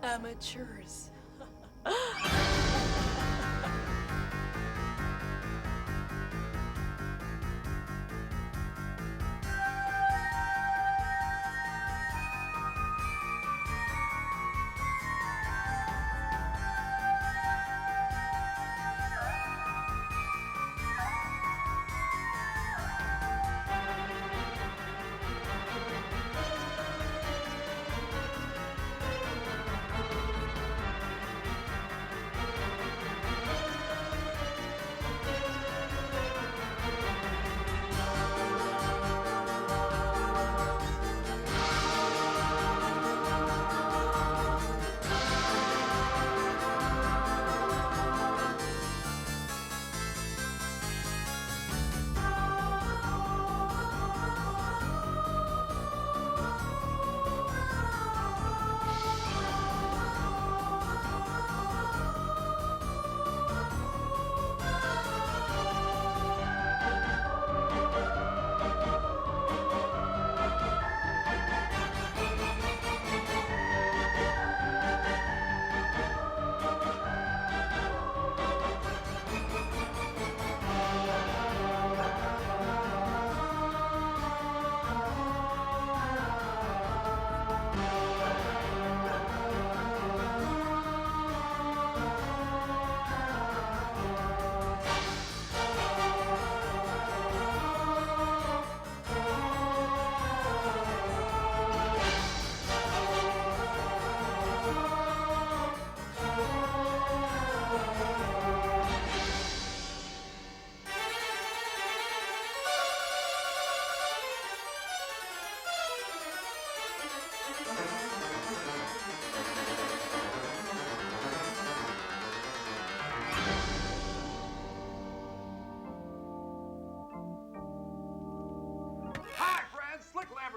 Amateurs.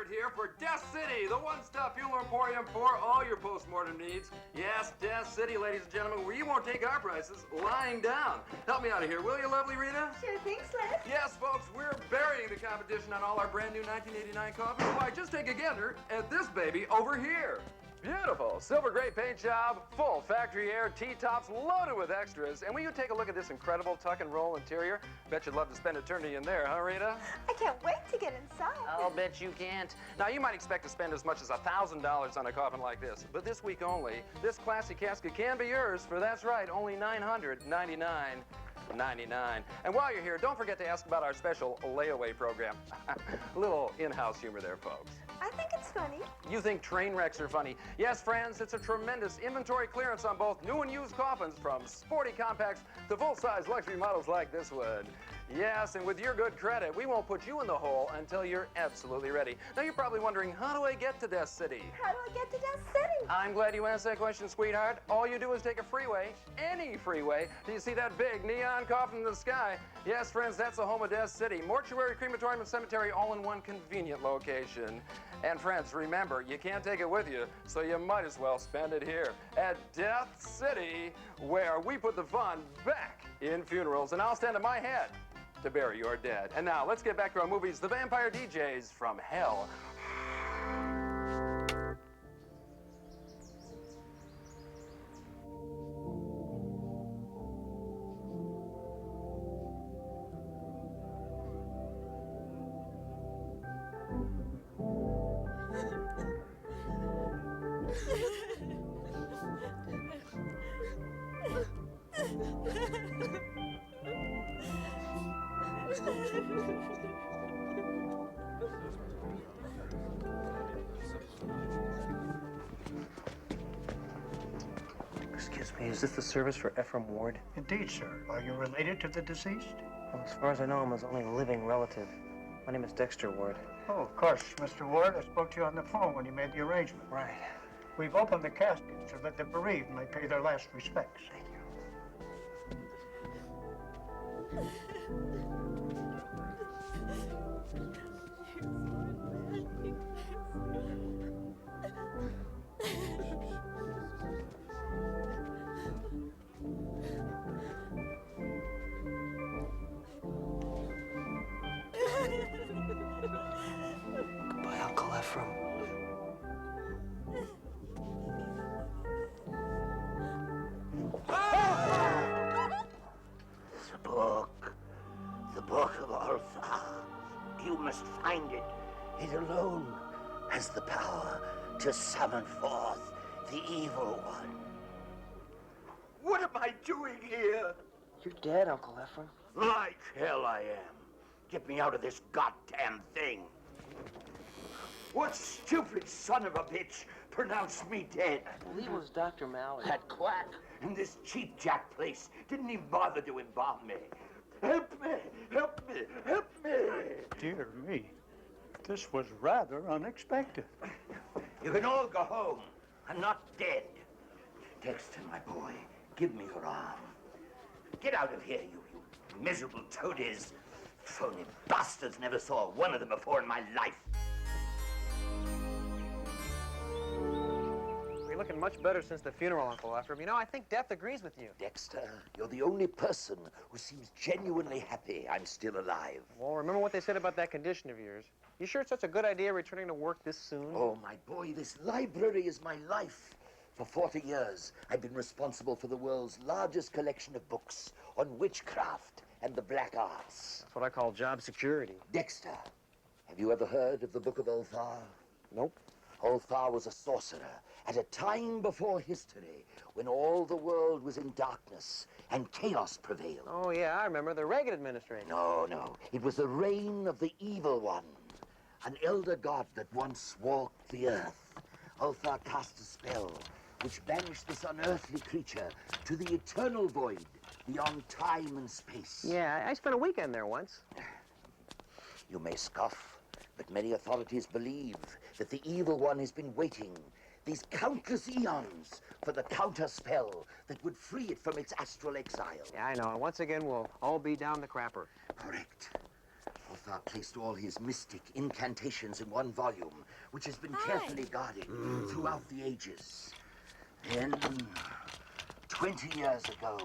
Here for Death City, the one-stop funeral emporium for all your post-mortem needs. Yes, Death City, ladies and gentlemen, where you won't take our prices lying down. Help me out of here, will you, lovely Rita? Sure thing, Slick. Yes, folks, we're burying the competition on all our brand new 1989 coffins. Why, just take a gander at this baby over here. Beautiful silver gray paint job, full factory air, T-tops loaded with extras. And will you take a look at this incredible tuck and roll interior? Bet you'd love to spend eternity in there, huh, Rita? I can't wait to get inside. I'll bet you can't. Now, you might expect to spend as much as $1,000 on a coffin like this, but this week only, this classy casket can be yours for, that's right, only $999.99. And while you're here, don't forget to ask about our special layaway program. A little in-house humor there, folks. I think it's funny. You think train wrecks are funny? Yes, friends, it's a tremendous inventory clearance on both new and used coffins, from sporty compacts to full-size luxury models like this one. Yes, and with your good credit, we won't put you in the hole until you're absolutely ready. Now, you're probably wondering, how do I get to Death City? How do I get to Death City? I'm glad you asked that question, sweetheart. All you do is take a freeway, any freeway. Do you see that big neon coffin in the sky? Yes, friends, that's the home of Death City. Mortuary, crematorium, and cemetery all in one convenient location. And friends, remember, you can't take it with you, so you might as well spend it here at Death City, where we put the fun back in funerals. And I'll stand on my head to bury your dead. And now, let's get back to our movies, The Vampire DJs from Hell. Excuse me, is this the service for Ephraim Ward? Indeed, sir. Are you related to the deceased? Well, as far as I know, I'm his only living relative. My name is Dexter Ward. Oh, of course, Mr. Ward. I spoke to you on the phone when you made the arrangement. Right. We've opened the casket so that the bereaved may pay their last respects. Thank you. Goodbye, Uncle Ephraim. The book of Altman. You must find it. It alone has the power to summon forth the evil one. What am I doing here? You're dead, Uncle Ephraim. Like hell I am. Get me out of this goddamn thing. What stupid son of a bitch pronounced me dead? I believe it was Dr. Mallard. That quack in this cheap jack place didn't even bother to embalm me. Help me! Help me! Help me! Dear me, this was rather unexpected. You can all go home. I'm not dead. Dexter, my boy, give me your arm. Get out of here, you miserable toadies. Phony bastards, never saw one of them before in my life. You're looking much better since the funeral, Uncle Ephraim. You know, I think death agrees with you. Dexter, you're the only person who seems genuinely happy I'm still alive. Well, remember what they said about that condition of yours. You sure it's such a good idea returning to work this soon? Oh, my boy, this library is my life. For 40 years, I've been responsible for the world's largest collection of books on witchcraft and the black arts. That's what I call job security. Dexter, have you ever heard of the Book of Ulthar? Nope. Ulthar was a sorcerer at a time before history when all the world was in darkness and chaos prevailed. Oh, yeah, I remember the Reagan administration. No. It was the reign of the evil one, an elder god that once walked the earth. Ulthar cast a spell which banished this unearthly creature to the eternal void beyond time and space. Yeah, I spent a weekend there once. You may scoff, but many authorities believe that the evil one has been waiting these countless eons for the counter spell that would free it from its astral exile. Yeah, I know. And once again, we'll all be down the crapper. Correct. Ulthar placed all his mystic incantations in one volume, which has been carefully guarded throughout the ages. Then, 20 years ago,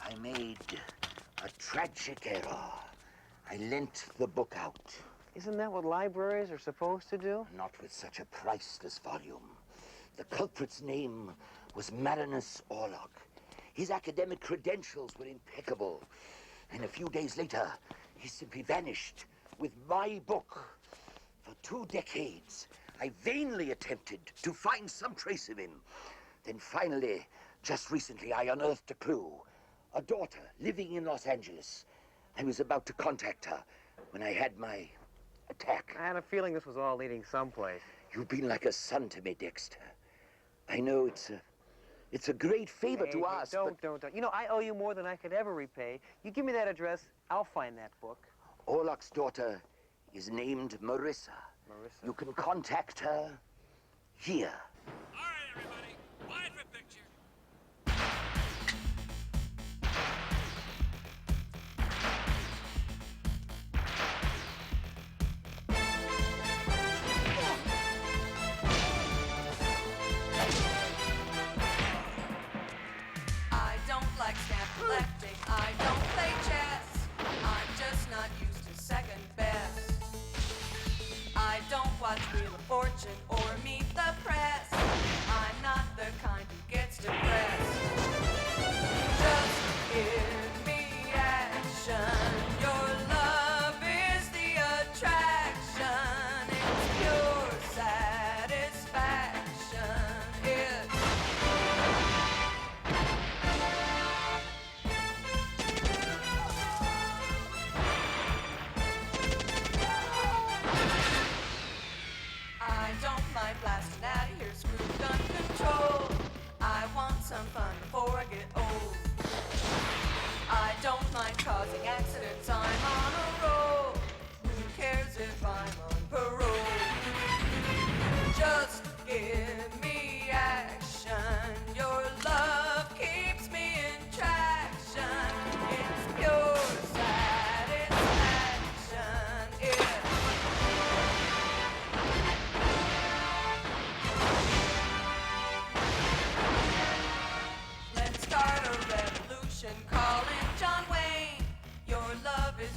I made a tragic error. I lent the book out. Isn't that what libraries are supposed to do? Not with such a priceless volume. The culprit's name was Marissa Orlock. His academic credentials were impeccable. And a few days later, he simply vanished with my book. For 2 decades, I vainly attempted to find some trace of him. Then finally, just recently, I unearthed a clue. A daughter living in Los Angeles. I was about to contact her when I had my attack. I had a feeling this was all leading someplace. You've been like a son to me, Dexter. I know it's a great favor to ask, but Don't. You know, I owe you more than I could ever repay. You give me that address, I'll find that book. Orlock's daughter is named Marissa. Marissa. You can contact her here. All right, everybody, quiet for picture. I don't like stamp collecting. I don't play chess. I'm just not used to second best. I don't watch Wheel of Fortune or Meet the Press.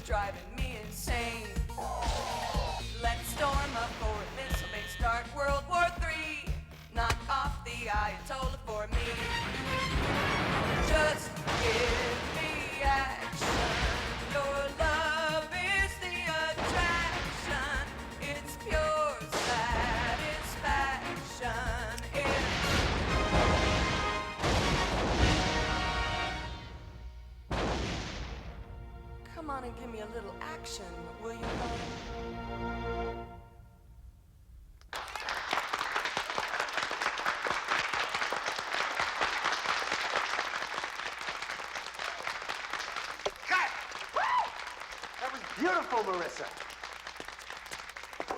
driving me insane. Let's storm a forward missile base, start World War III. Knock off the Ayatollah for me. Just give me action. Your love is the attraction. It's pure satisfaction. Come on and give me a little action, will you, honey? That was beautiful, Marissa.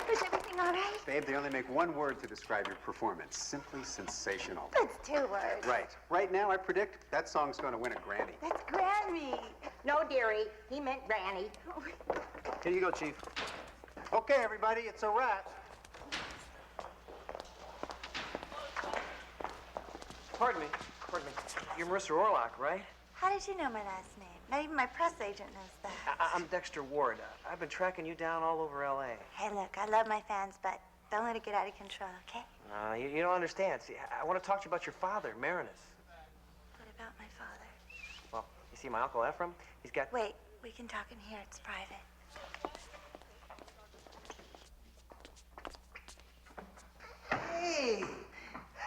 Was everything all right? Babe, they only make one word to describe your performance. Simply sensational. That's 2 words. Right. Right now, I predict that song's going to win a Grammy. That's Grammy. No, dearie. He meant Granny. Here you go, Chief. Okay, everybody, it's a wrap. Pardon me. Pardon me. You're Marissa Orlock, right? How did you know my last name? Not even my press agent knows that. I'm Dexter Ward. I've been tracking you down all over L.A. Hey, look, I love my fans, but don't let it get out of control, okay? You don't understand. See, I want to talk to you about your father, Marinus. What about my father? Well, you see my Uncle Ephraim? He's got... Wait, we can talk in here. It's private. Hey!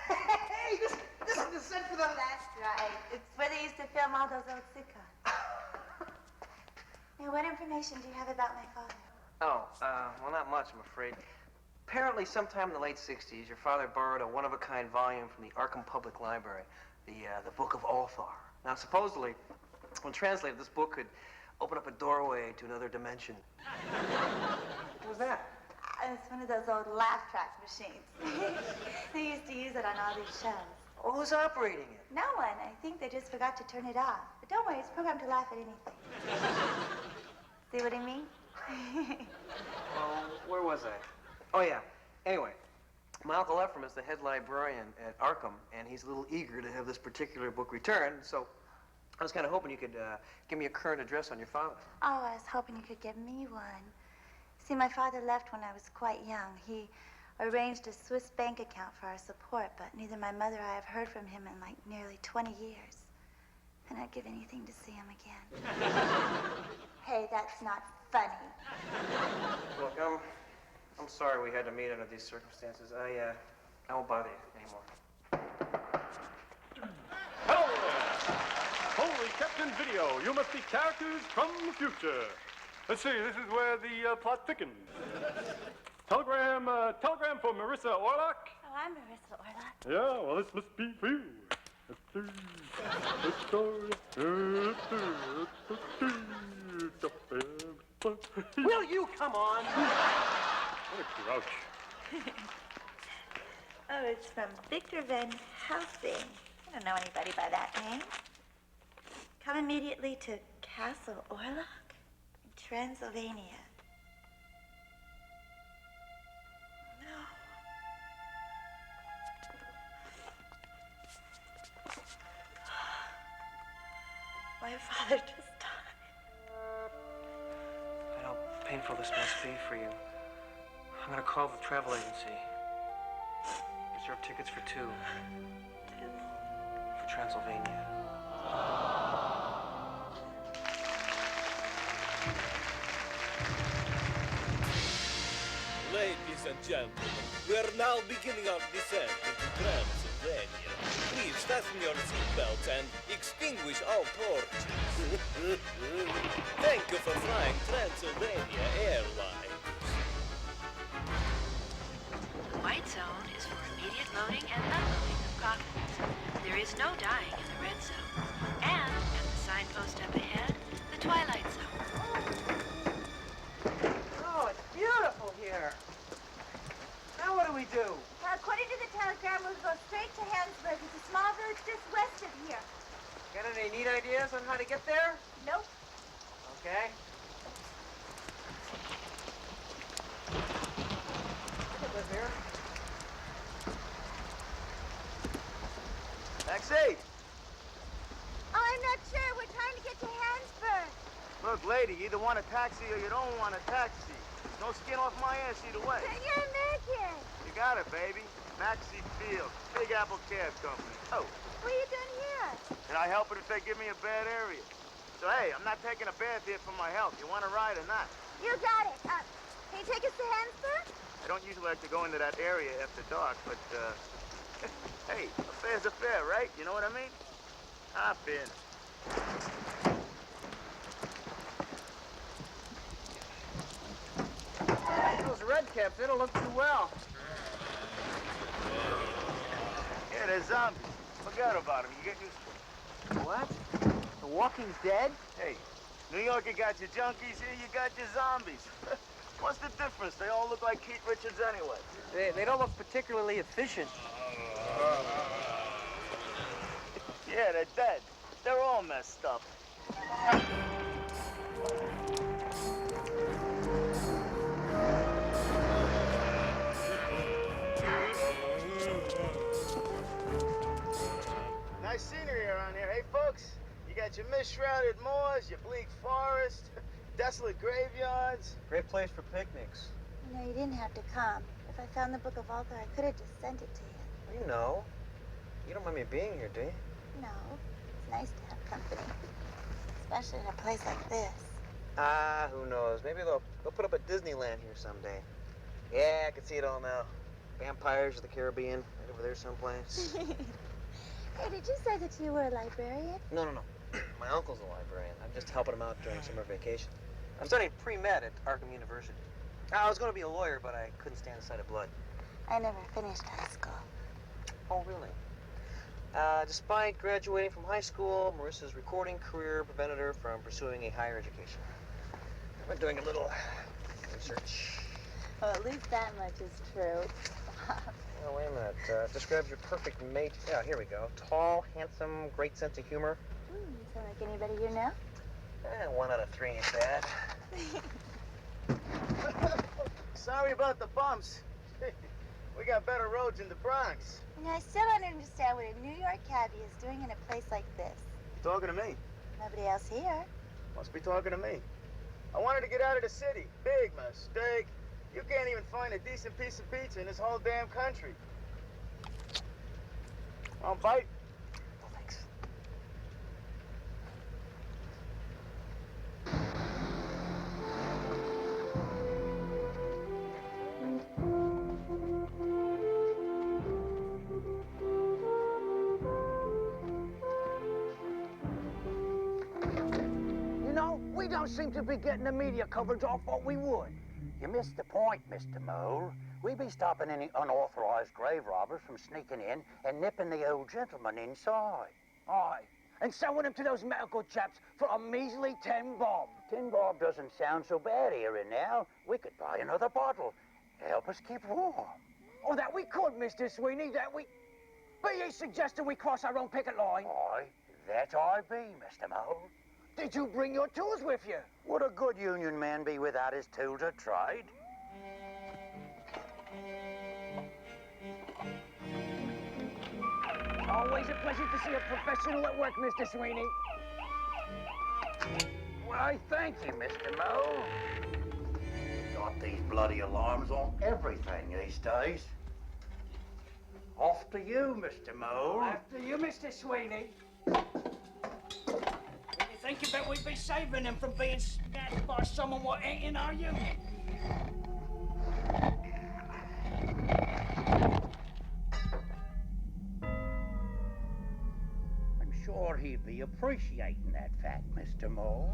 Hey, this is the set for the... That's right. It's where they used to film all those old sitcoms. Now, what information do you have about my father? Oh, well, not much, I'm afraid. Apparently, sometime in the late 60s, your father borrowed a one-of-a-kind volume from the Arkham Public Library, the Book of Althar. Now, supposedly, when translated, this book could open up a doorway to another dimension. What was that? It's one of those old laugh track machines. They used to use it on all these shows. Well, who's operating it? No one. I think they just forgot to turn it off. But don't worry, it's programmed to laugh at anything. See what I mean? Well, where was I? Oh, yeah. Anyway, my Uncle Ephraim is the head librarian at Arkham, and he's a little eager to have this particular book returned, so I was kind of hoping you could give me a current address on your father. Oh, I was hoping you could give me one. See, my father left when I was quite young. He arranged a Swiss bank account for our support, but neither my mother or I have heard from him in like nearly 20 years. And I'd give anything to see him again. Hey, that's not funny. Look, I'm sorry we had to meet under these circumstances. I won't bother you anymore. Hello there! Holy Captain Video, you must be characters from the future. Let's see, this is where the plot thickens. Telegram for Marissa Orlock. Oh, I'm Marissa Orlock. Yeah, well, this must be for you. Will you come on? What a grouch. Oh, it's from Victor Van Helsing. I don't know anybody by that name. Come immediately to Castle Orlock in Transylvania. No. My father just died. I know how painful this must be for you. I'm gonna call the travel agency. Reserve tickets for 2. For Transylvania. Ladies and gentlemen, we are now beginning our descent into Transylvania. Please fasten your seatbelts and extinguish all torches. Thank you for flying Transylvania Airlines. The white zone is for immediate loading and unloading of coffins. There is no dying in the red zone. And, at the signpost up ahead, the twilight zone. Oh, it's beautiful here. Now what do we do? According to the telegram, we'll go straight to Hansburg. It's a small village just west of here. Got any neat ideas on how to get there? Nope. Okay. I could live here. Taxi! Oh, I'm not sure. We're trying to get to Hansburg. Look, Look, lady, you either want a taxi or you don't want a taxi. No skin off my ass either way. You're American. You got it, baby. Maxie Field, Big Apple Cab Company. Oh, What are you doing here? and I help it if they give me a bad area. So, hey, I'm not taking a bath here for my health. You want to ride or not? You got it. Can you take us to Hansford? I don't usually like to go into that area after dark, but, hey, a fair's a fair, right? You know what I mean? Hop in. Those red caps, they don't look too well. Yeah, they're zombies. Forget about them. You get used to them. What? The Walking Dead? Hey, New York, you got your junkies. Here you got your zombies. What's the difference? They all look like Keith Richards anyway. They don't look particularly efficient. Yeah, they're dead. They're all messed up. Nice scenery around here, hey, folks? You got your mist-shrouded moors, your bleak forest, desolate graveyards. Great place for picnics. You know, you didn't have to come. If I found the Book of Altha, I could have just sent it to you. You know. You don't mind me being here, do you? No, it's nice to have company, especially in a place like this. Ah, who knows? Maybe they'll put up a Disneyland here someday. Yeah, I can see it all now. Vampires of the Caribbean, right over there someplace. Hey, did you say that you were a librarian? No. My uncle's a librarian. I'm just helping him out during summer vacation. I'm studying pre-med at Arkham University. I was going to be a lawyer, but I couldn't stand the sight of blood. I never finished high school. Oh, really? Despite graduating from high school, Marissa's recording career prevented her from pursuing a higher education. I've been doing a little research. Well, at least that much is true. Oh, wait a minute. Describes your perfect mate. Yeah, here we go. Tall, handsome, great sense of humor. You sound like anybody you know. 1 out of 3 ain't bad. Sorry about the bumps. We got better roads in the Bronx. You know, I still don't understand what a New York cabbie is doing in a place like this. You talking to me? Nobody else here. Must be talking to me. I wanted to get out of the city. Big mistake. You can't even find a decent piece of pizza in this whole damn country. Want a bite? No, thanks. You know, we don't seem to be getting the media coverage I thought we would. You missed the point, Mr. Mole. We be stopping any unauthorized grave robbers from sneaking in and nipping the old gentleman inside. Aye, and selling him to those medical chaps for a measly 10 bob. 10 bob doesn't sound so bad here and now. We could buy another bottle to help us keep warm. Oh, that we could, Mr. Sweeney, that we... Be ye suggesting we cross our own picket line? Aye, that I be, Mr. Mole. Did you bring your tools with you? Would a good union man be without his tools of trade? Always a pleasure to see a professional at work, Mr. Sweeney. Why, thank you, Mr. Mole. Got these bloody alarms on everything these days. Off to you, Mr. Mole. After you, Mr. Sweeney. Think you bet we'd be saving them from being snatched by someone what ain't in our union. I'm sure he'd be appreciating that fact, Mr. Mole.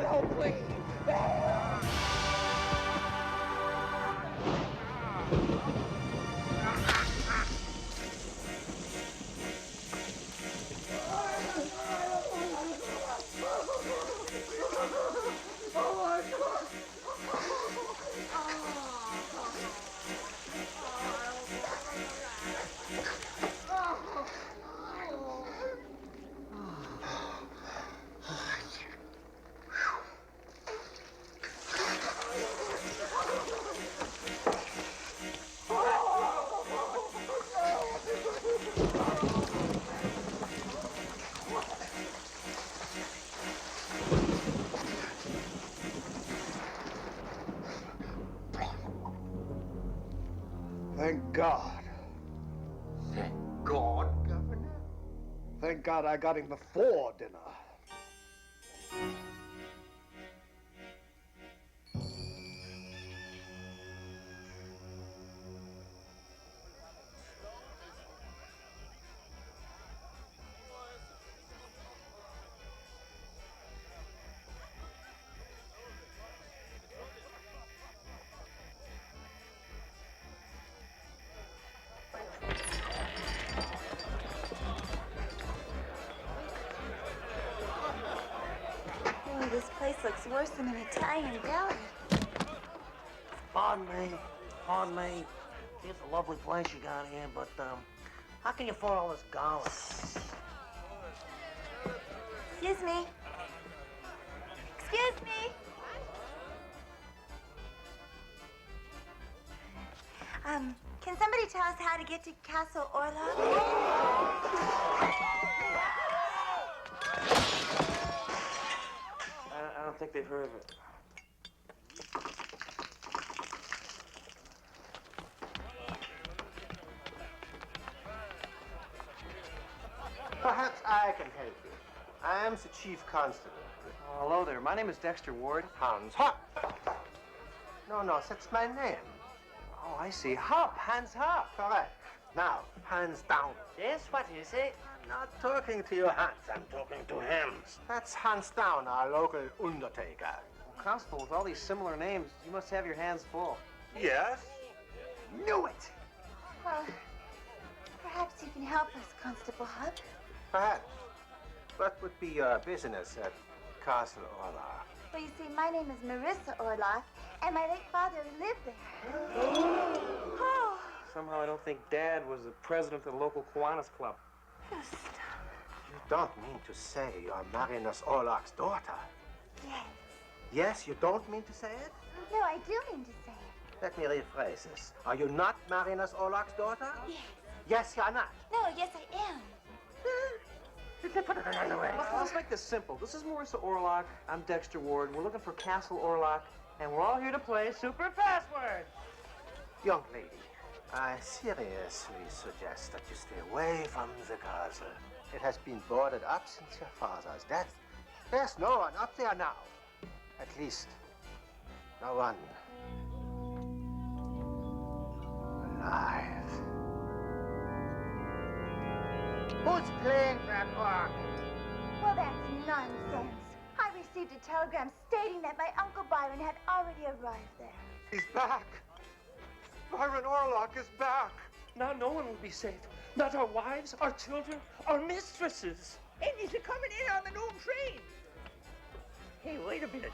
Oh, please. Thank God. Thank God, Governor. Thank God I got him before dinner. Oh, this place looks worse than an Italian deli. Pardon me. It's a lovely place you got here, but, how can you afford all this garlic? Excuse me. Excuse me. Can somebody tell us how to get to Castle Orlock? I don't think they've heard of it. Perhaps I can help you. I am the chief constable. Hello there. My name is Dexter Ward. Hans Hop. No, that's my name. Oh, I see. Hop. Hands Hop. Correct. Now, hands down. Yes, what is it? I'm not talking to your Hans, I'm talking to him. That's Hans Down, our local undertaker. Well, Constable, with all these similar names, you must have your hands full. Yes? Knew it! Well, perhaps you can help us, Constable Hub. Perhaps. What would be your business at Castle Orlock? Well, you see, my name is Marissa Orlock, and my late father lived there. Oh. Somehow I don't think Dad was the president of the local Kiwanis Club. Oh, stop. You don't mean to say you're Marinus Orlock's daughter? Yes. Yes, you don't mean to say it? No, I do mean to say it. Let me rephrase this. Are you not Marinus Orlock's daughter? Yes. Yes, you're not. No, yes, I am. Put it another way. Let's make this simple. This is Marissa Orlock. I'm Dexter Ward. We're looking for Castle Orlock, and we're all here to play Super Password. Young lady, I seriously suggest that you stay away from the castle. It has been boarded up since your father's death. There's no one up there now. At least, no one alive. Who's playing that organ? Well, that's nonsense. I received a telegram stating that my Uncle Byron had already arrived there. He's back. Byron Orlock is back. Now no one will be safe. Not our wives, our children, our mistresses. And he's coming in on the noon train. Hey, wait a minute.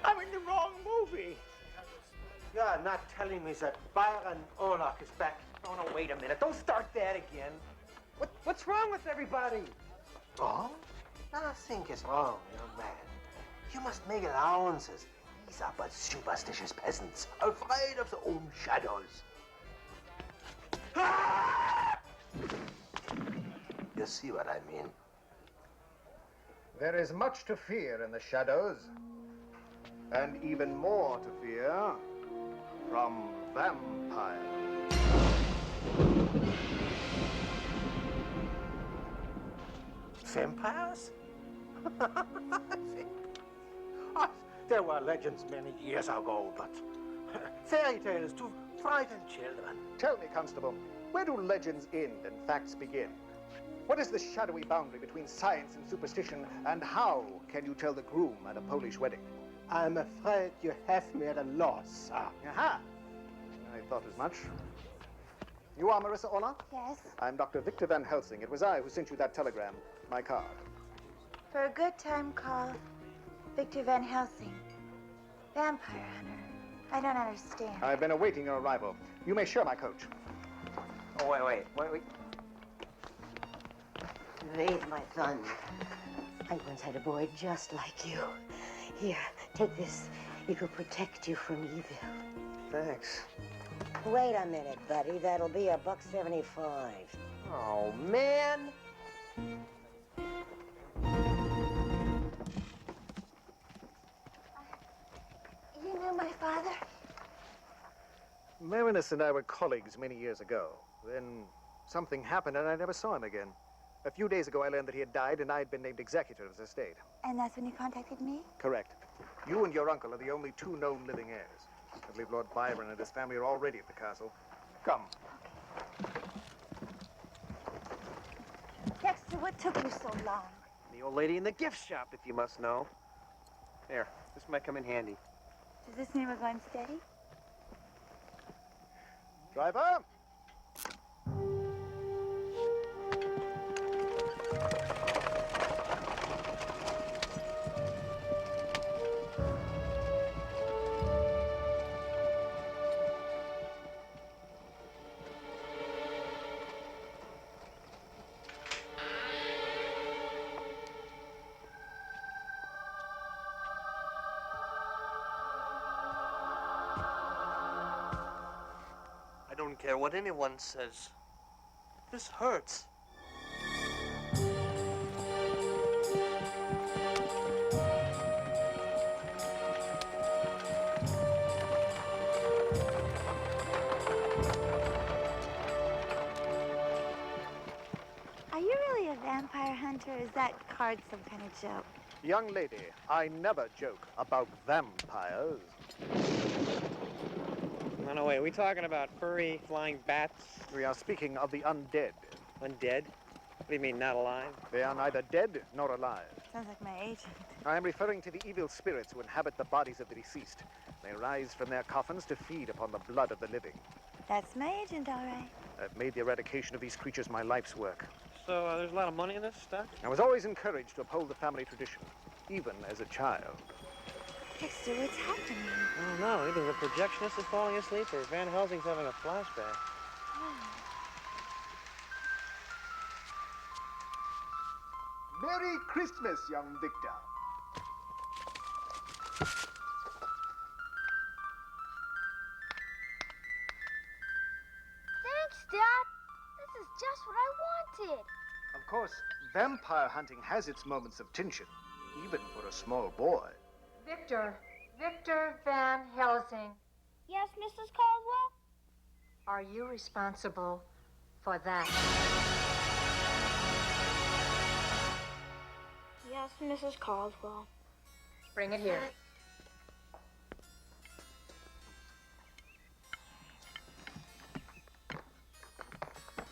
I'm in the wrong movie. You're not telling me that Byron Orlock is back. Oh, no, wait a minute. Don't start that again. What's wrong with everybody? Oh? Nothing is wrong, young man. You must make allowances. These are but superstitious peasants, afraid of their own shadows. You see what I mean? There is much to fear in the shadows, and even more to fear from vampires. Vampires? There were legends many years ago, but fairy tales to frighten children. Tell me, Constable, where do legends end and facts begin? What is the shadowy boundary between science and superstition, and how can you tell the groom at a Polish wedding? I'm afraid you have made a loss, sir. Aha! I thought as much. You are Marissa Orlock? Yes. I'm Dr. Victor Van Helsing. It was I who sent you that telegram. My card. For a good time, call Victor Van Helsing. Vampire hunter. I don't understand. I've been awaiting your arrival. You may share my coach. Oh, wait. Wait, my son. I once had a boy just like you. Here, take this. It will protect you from evil. Thanks. Wait a minute, buddy. That'll be $1.75. Oh, man. You knew my father? Marinus and I were colleagues many years ago. Then something happened and I never saw him again. A few days ago, I learned that he had died and I had been named executor of his estate. And that's when you contacted me? Correct. You and your uncle are the only two known living heirs. I believe Lord Byron and his family are already at the castle. Come. Dexter, what took you so long? The old lady in the gift shop, if you must know. Here, this might come in handy. Does this mean we're going steady? Driver! I don't care what anyone says. This hurts. Are you really a vampire hunter, or is that card some kind of joke? Young lady, I never joke about vampires. No, wait, are we talking about furry flying bats? We are speaking of the undead. Undead? What do you mean, not alive? They are neither dead nor alive. Sounds like my agent. I am referring to the evil spirits who inhabit the bodies of the deceased. They rise from their coffins to feed upon the blood of the living. That's my agent, all right. I've made the eradication of these creatures my life's work. So, there's a lot of money in this stuff? I was always encouraged to uphold the family tradition, even as a child. Dexter, what's happening? I don't know. Either the projectionist is falling asleep or Van Helsing's having a flashback. Merry Christmas, young Victor. Thanks, Dad. This is just what I wanted. Of course, vampire hunting has its moments of tension, even for a small boy. Victor Van Helsing, Yes, Mrs. Caldwell? are you responsible for that? Yes, Mrs. Caldwell. Bring it here.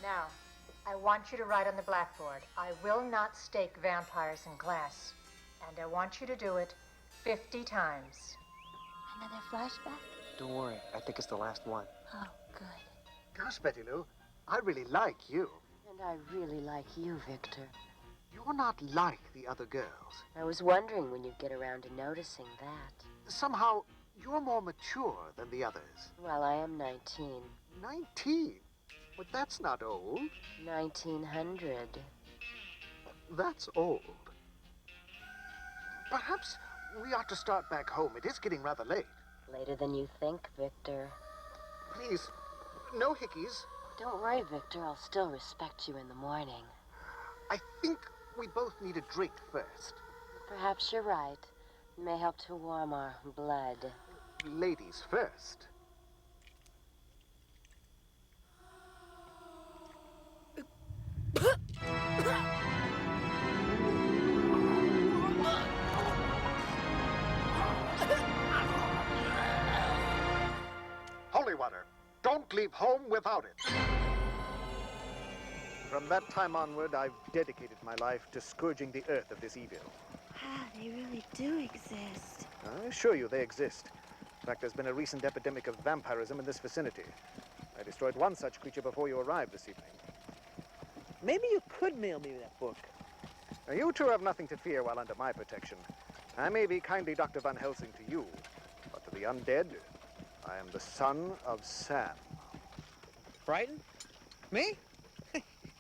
Now, I want you to write on the blackboard, I will not stake vampires in glass. And I want you to do it 50 times. Another flashback? Don't worry. I think it's the last one. Oh, good. Gosh, Betty Lou, I really like you. And I really like you, Victor. You're not like the other girls. I was wondering when you'd get around to noticing that. Somehow, you're more mature than the others. Well, I am 19. 19? But that's not old. 1900. That's old. Perhaps we ought to start back home. It is getting rather late. Later than you think, Victor. Please, no hickeys. Don't worry, Victor. I'll still respect you in the morning. I think we both need a drink first. Perhaps you're right. It may help to warm our blood. Ladies first. Holy water. Don't leave home without it. From that time onward, I've dedicated my life to scourging the earth of this evil. Ah, they really do exist. I assure you they exist. In fact, there's been a recent epidemic of vampirism in this vicinity. I destroyed one such creature before you arrived this evening. Maybe you could mail me that book. Now, you two have nothing to fear while under my protection. I may be kindly Dr. Van Helsing to you, but to the undead, I am the son of Sam. Frightened? Me?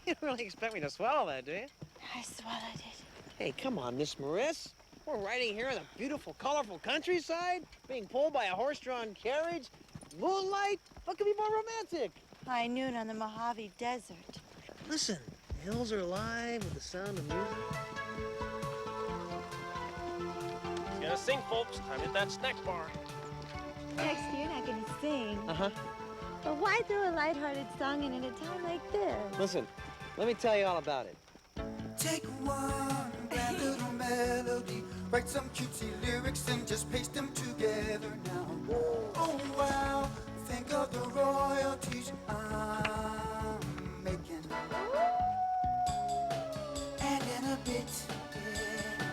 You don't really expect me to swallow that, do you? I swallowed it. Hey, come on, Miss Marissa. We're riding here in the beautiful, colorful countryside, being pulled by a horse-drawn carriage, moonlight. What could be more romantic? High noon on the Mojave Desert. Listen, the hills are alive with the sound of music. Gonna sing, folks. Time to hit that snack bar. Dexter, you're not gonna sing. Uh-huh. But why throw a lighthearted song in at a time like this? Listen, let me tell you all about it. Take one bad little melody, write some cutesy lyrics and just paste them together now. Oh wow, think of the royalties I'm making. And in a bit, yeah,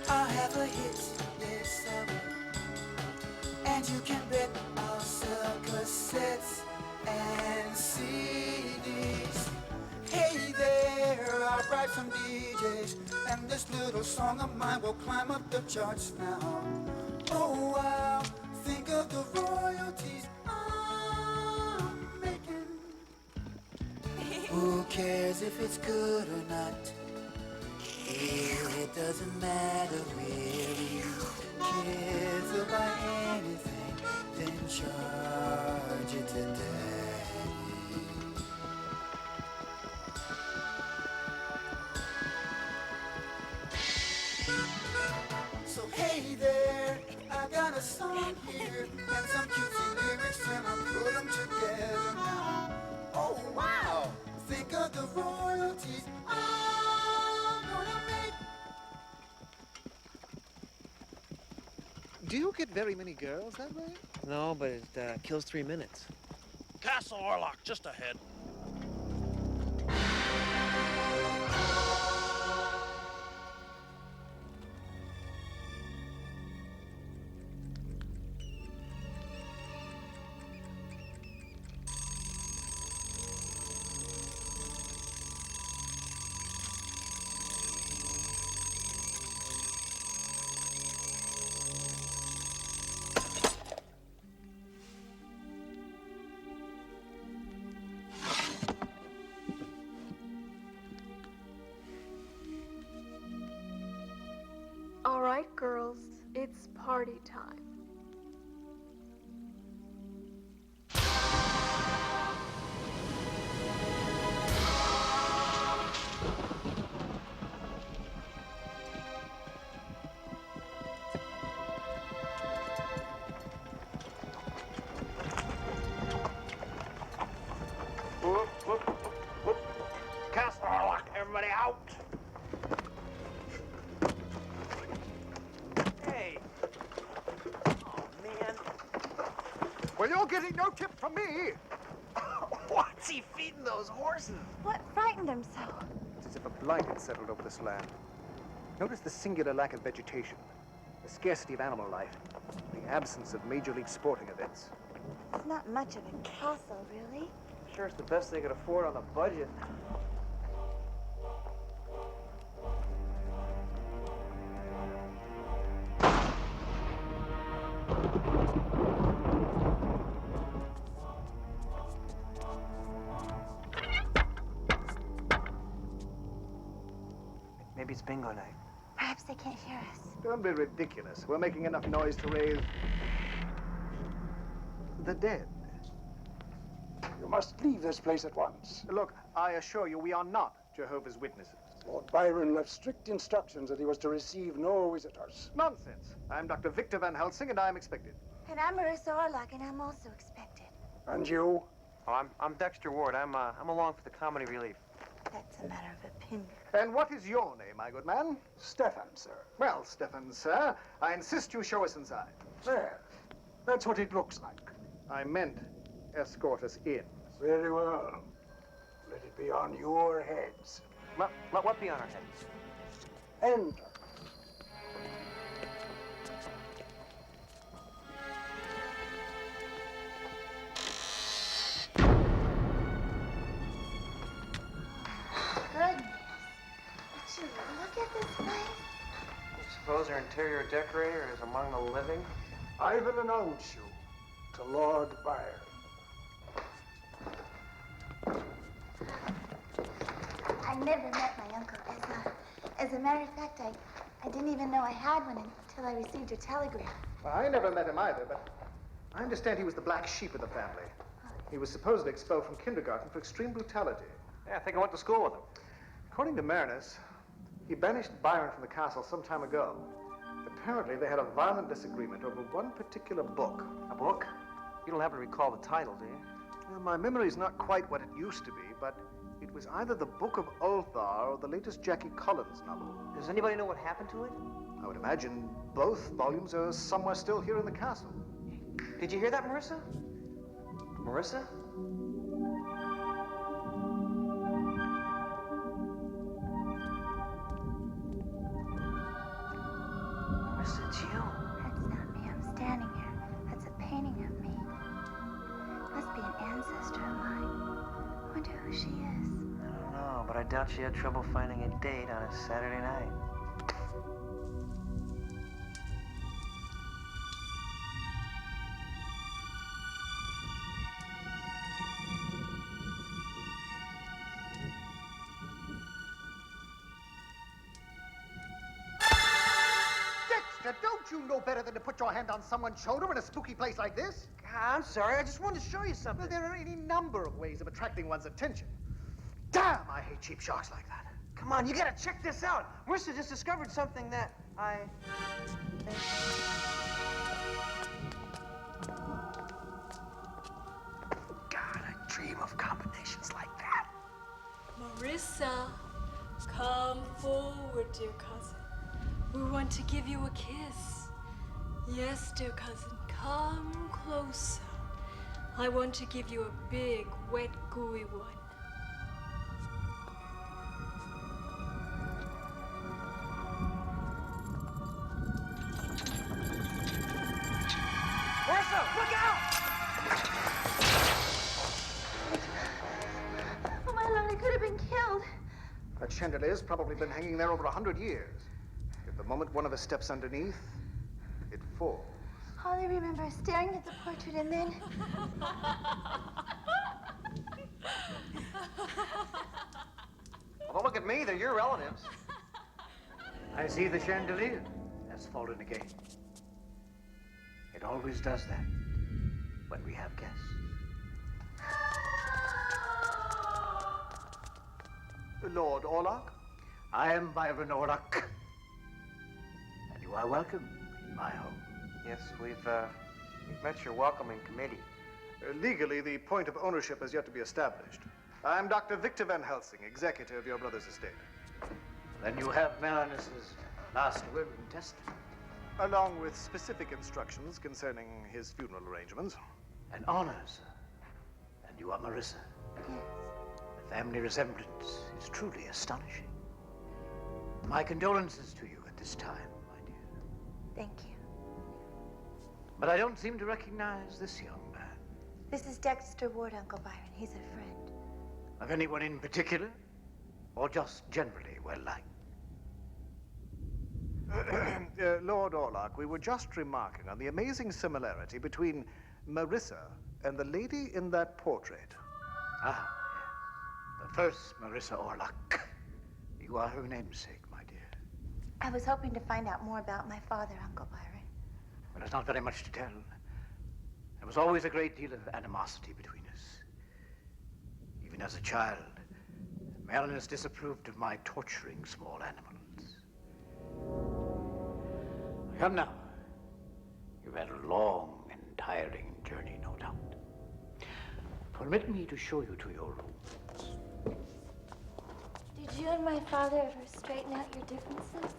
I'll have a hit, yes I will. And you can bet I'll sell cassettes and CDs. Hey there, I'll write some DJs, and this little song of mine will climb up the charts now. Oh wow, think of the royalties I'm making. Who cares if it's good or not? It doesn't matter really. Kids will buy anything, then charge it to daddy. So hey there, I got a song here and some cutesy lyrics and I put them together now. Oh wow, think of the royalties I'm gonna make. Do you get very many girls that way? No, but it kills 3 minutes. Castle Orlock, just ahead. All right, girls, it's party time. Whoop, whoop, whoop. Castle Orlock, everybody out. Hey. Oh, man. Well, you're getting no tip from me. What's he feeding those horses? What frightened him so? It's as if a blight had settled over this land. Notice the singular lack of vegetation, the scarcity of animal life, the absence of major league sporting events. It's not much of a castle, really. Sure, it's the best they could afford on the budget. Maybe it's bingo night. Perhaps they can't hear us. Don't be ridiculous. We're making enough noise to raise the dead. You must leave this place at once. Look, I assure you, we are not Jehovah's Witnesses. Lord Byron left strict instructions that he was to receive no visitors. Nonsense. I'm Dr. Victor Van Helsing, and I'm expected. And I'm Marissa Orlock, and I'm also expected. And you? Oh, I'm Dexter Ward. I'm along for the comedy relief. That's a matter of opinion. And what is your name, my good man? Stefan, sir. Well, Stefan, sir, I insist you show us inside. There. That's what it looks like. I meant escort us in. Very well. Let it be on your heads. What be on our heads? Enter. Goodness. Would you look at this place? You suppose our interior decorator is among the living? I will announce you to Lord Byron. I never met my uncle. As a matter of fact, I didn't even know I had one until I received your telegram. Well, I never met him either, but I understand he was the black sheep of the family. He was supposedly expelled from kindergarten for extreme brutality. Yeah, I think I went to school with him. According to Marinus, he banished Byron from the castle some time ago. Apparently, they had a violent disagreement over one particular book. A book? You don't happen to recall the title, do you? Well, my memory's not quite what it used to be, but it was either the Book of Ulthar or the latest Jackie Collins novel. Does anybody know what happened to it? I would imagine both volumes are somewhere still here in the castle. Did you hear that, Marissa? Marissa? Marissa, it's you. That's not me. I'm standing here. That's a painting of me. Must be an ancestor of mine. Wonder who she is. I don't know, but I doubt she had trouble finding a date on a Saturday night. Dexter, don't you know better than to put your hand on someone's shoulder in a spooky place like this? I'm sorry, I just wanted to show you something. Well, there are any number of ways of attracting one's attention. Damn, I hate cheap sharks like that. Come on, you gotta check this out. Marissa just discovered something that I think... God, I dream of combinations like that. Marissa, come forward, dear cousin. We want to give you a kiss. Yes, dear cousin, come closer. I want to give you a big, wet, gooey one. Marissa, look out! Oh, my lord, I could have been killed. That chandelier's probably been hanging there over 100 years. At the moment one of us steps underneath, it falls. All I remember is staring at the portrait and then... Well, don't look at me, they're your relatives. I see the chandelier has fallen again. It always does that when we have guests. Lord Orlock? I am Byron Orlock, and you are welcome in my home. Yes, we've met your welcoming committee. Legally, the point of ownership has yet to be established. I'm Dr. Victor Van Helsing, executor of your brother's estate. Then you have Marinus's last will and testament. Along with specific instructions concerning his funeral arrangements. An honor, sir. And you are Marissa. Yes. The family resemblance is truly astonishing. My condolences to you at this time, my dear. Thank you. But I don't seem to recognize this young man. This is Dexter Ward, Uncle Byron. He's a friend. Of anyone in particular? Or just generally well-liked? Lord Orlock, we were just remarking on the amazing similarity between Marissa and the lady in that portrait. Ah, yes. The first Marissa Orlock. You are her namesake, my dear. I was hoping to find out more about my father, Uncle Byron. Well, there's not very much to tell. There was always a great deal of animosity between us. Even as a child, Marinus disapproved of my torturing small animals. Come now. You've had a long and tiring journey, no doubt. Permit me to show you to your rooms. Did you and my father ever straighten out your differences?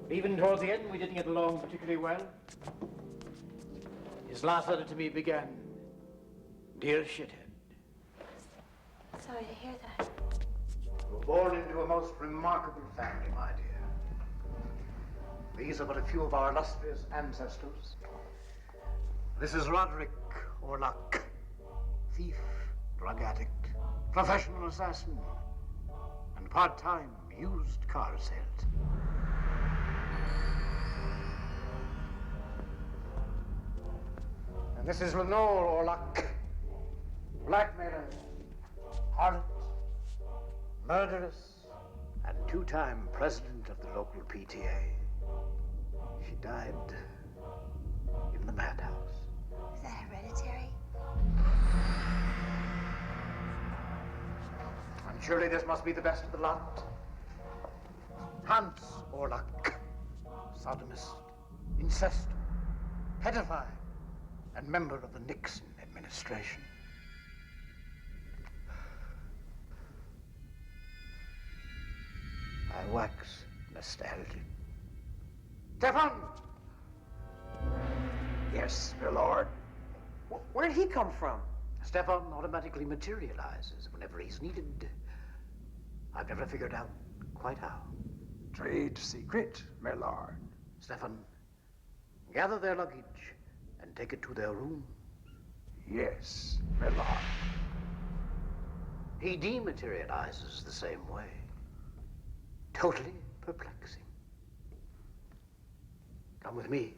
Even towards the end, we didn't get along particularly well. His last letter to me began, "Dear shithead." Sorry to hear that. You were born into a most remarkable family, my dear. These are but a few of our illustrious ancestors. This is Roderick Orlock, thief, drug addict, professional assassin, and part-time used car salesman. And this is Lenore Orlock, blackmailer, harlot, murderess, and two-time president of the local PTA. She died in the madhouse. Is that hereditary? Surely this must be the best of the lot. Count Orlock, sodomist, incest, pedophile, and member of the Nixon administration. I wax nostalgic. Stefan! Yes, my lord. Where'd he come from? Stefan automatically materializes whenever he's needed. I've never figured out quite how. Trade secret, my lord. Stefan, gather their luggage and take it to their room. Yes, my lord. He dematerializes the same way. Totally perplexing. Come with me.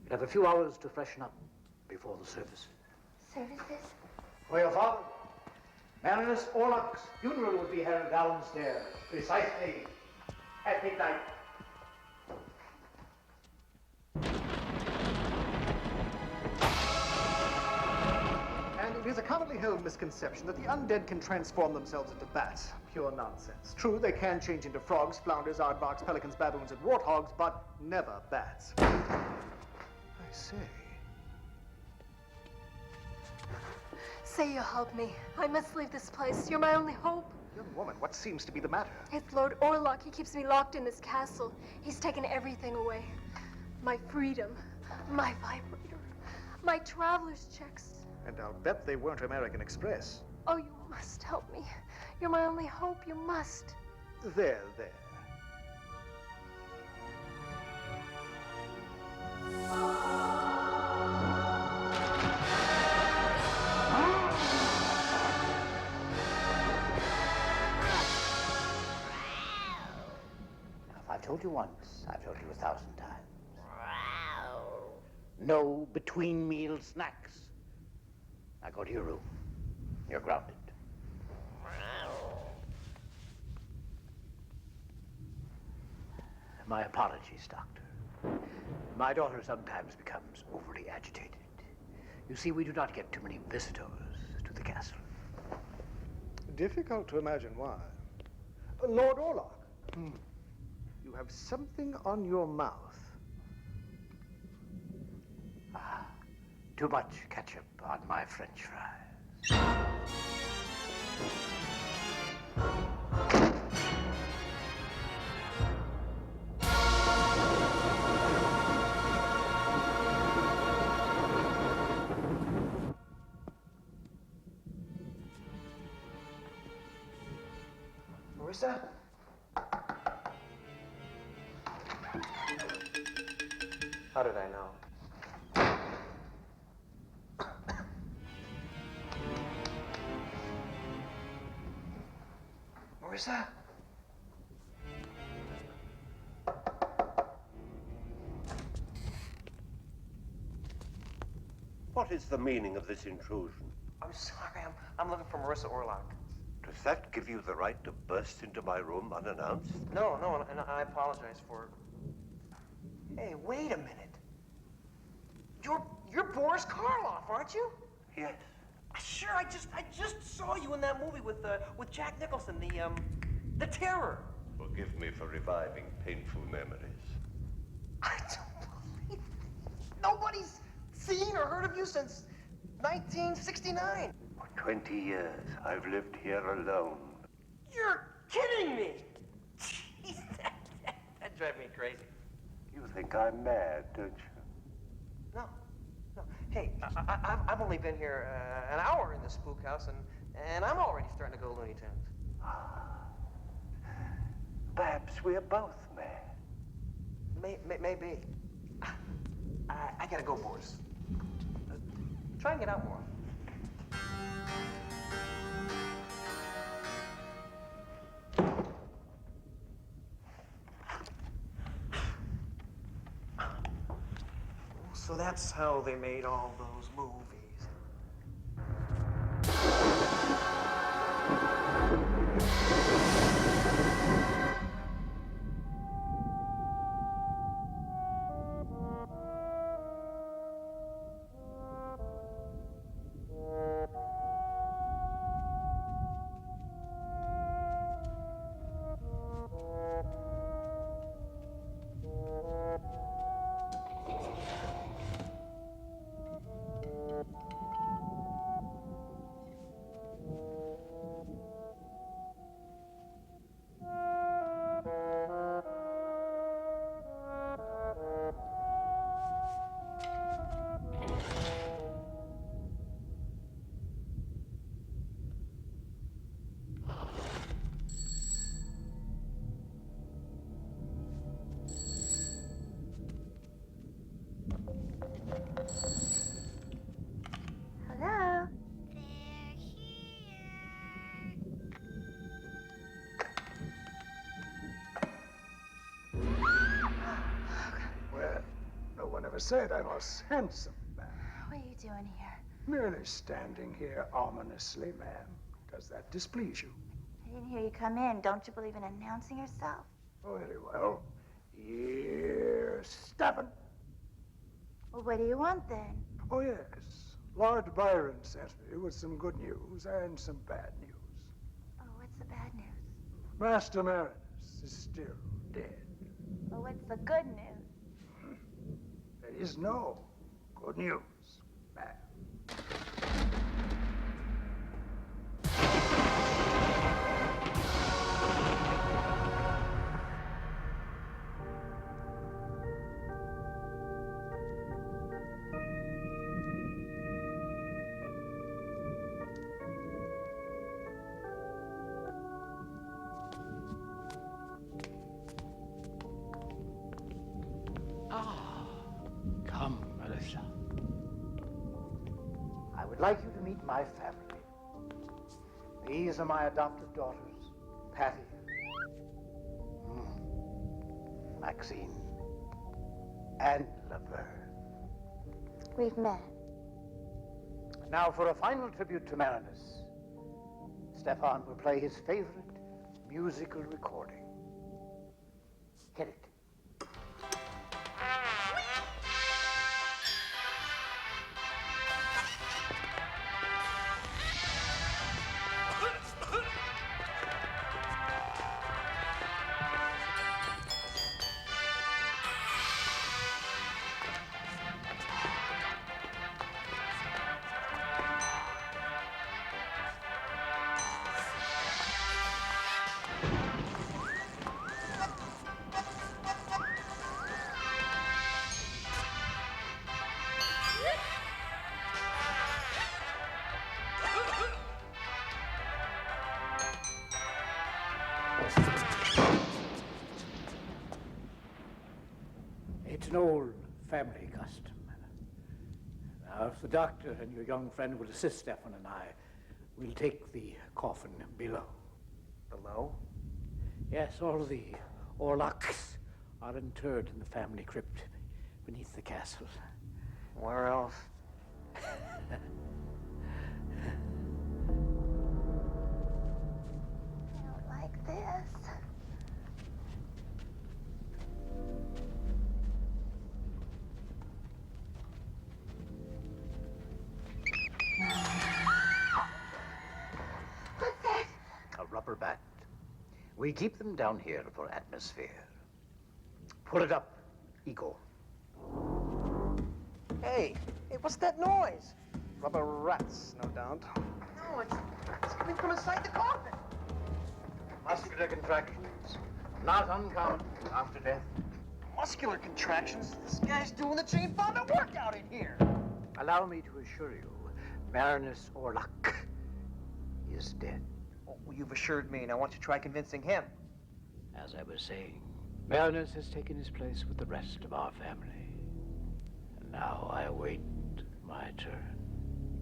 You'll have a few hours to freshen up before the services. Services? For your father, Marissa Orlock's funeral will be held downstairs, precisely at midnight. And it is a commonly held misconception that the undead can transform themselves into bats. Pure nonsense. True, they can change into frogs, flounders, aardvarks, pelicans, baboons, and warthogs, but never bats. I say. Say you'll help me. I must leave this place. You're my only hope. Young woman, what seems to be the matter? It's Lord Orlock. He keeps me locked in this castle. He's taken everything away. My freedom, my vibrator, my traveler's checks. And I'll bet they weren't American Express. Oh, you must help me. You're my only hope. You must. There, there. If I've told you once, I've told you 1,000 times. No between-meal snacks. Now go to your room. You're grounded. My apologies, Doctor. My daughter sometimes becomes overly agitated. You see, we do not get too many visitors to the castle. Difficult to imagine why. Lord Orlock, you have something on your mouth. Ah, too much ketchup on my French fries. Marissa? How did I know? Marissa? What is the meaning of this intrusion? I'm sorry, I'm looking for Marissa Orlock. Does that give you the right to burst into my room unannounced? No, and I apologize for it. Hey, wait a minute. You're Boris Karloff, aren't you? Yes. Sure, I just saw you in that movie with Jack Nicholson, the Terror. Forgive me for reviving painful memories. I don't believe it. Nobody's seen or heard of you since 1969. For 20 years, I've lived here alone. You're kidding me! Jeez, that drives me crazy. You think I'm mad, don't you? No. Hey, I've only been here an hour in the spook house, and I'm already starting to go Looney Tunes. Perhaps we're both mad. Maybe. I gotta go, Boris. Try and get out more. So that's how they made all those movies. said I was handsome, ma'am. What are you doing here? Merely standing here ominously, ma'am. Does that displease you? I didn't hear you come in. Don't you believe in announcing yourself? Oh, very well. Here's Stephen. Well, what do you want then? Oh, yes. Lord Byron sent me with some good news and some bad news. Oh, what's the bad news? Master Marinus is still dead. Well, what's the good news? There is no good news, ma'am. Come, Marissa. I would like you to meet my family. These are my adopted daughters, Patty, Maxine, and Laverne. We've met. Now, for a final tribute to Marinus, Stefan will play his favorite musical recording. Hit it. It's an old family custom. Now, if the doctor and your young friend will assist Stefan and I, we'll take the coffin below. Below? Yes, all the Orlocks are interred in the family crypt beneath the castle. Where else? I don't like this. A rubber bat. We keep them down here for atmosphere. Pull it up, Ego. Hey, what's that noise? Rubber rats, no doubt. No, it's coming from inside the coffin. Muscular contractions. Not uncommon after death. Muscular contractions? This guy's doing the chain bonded workout in here. Allow me to assure you, Marinus Orlock is dead. Oh, well, you've assured me, and I want you to try convincing him. As I was saying, Marinus has taken his place with the rest of our family. And now I await my turn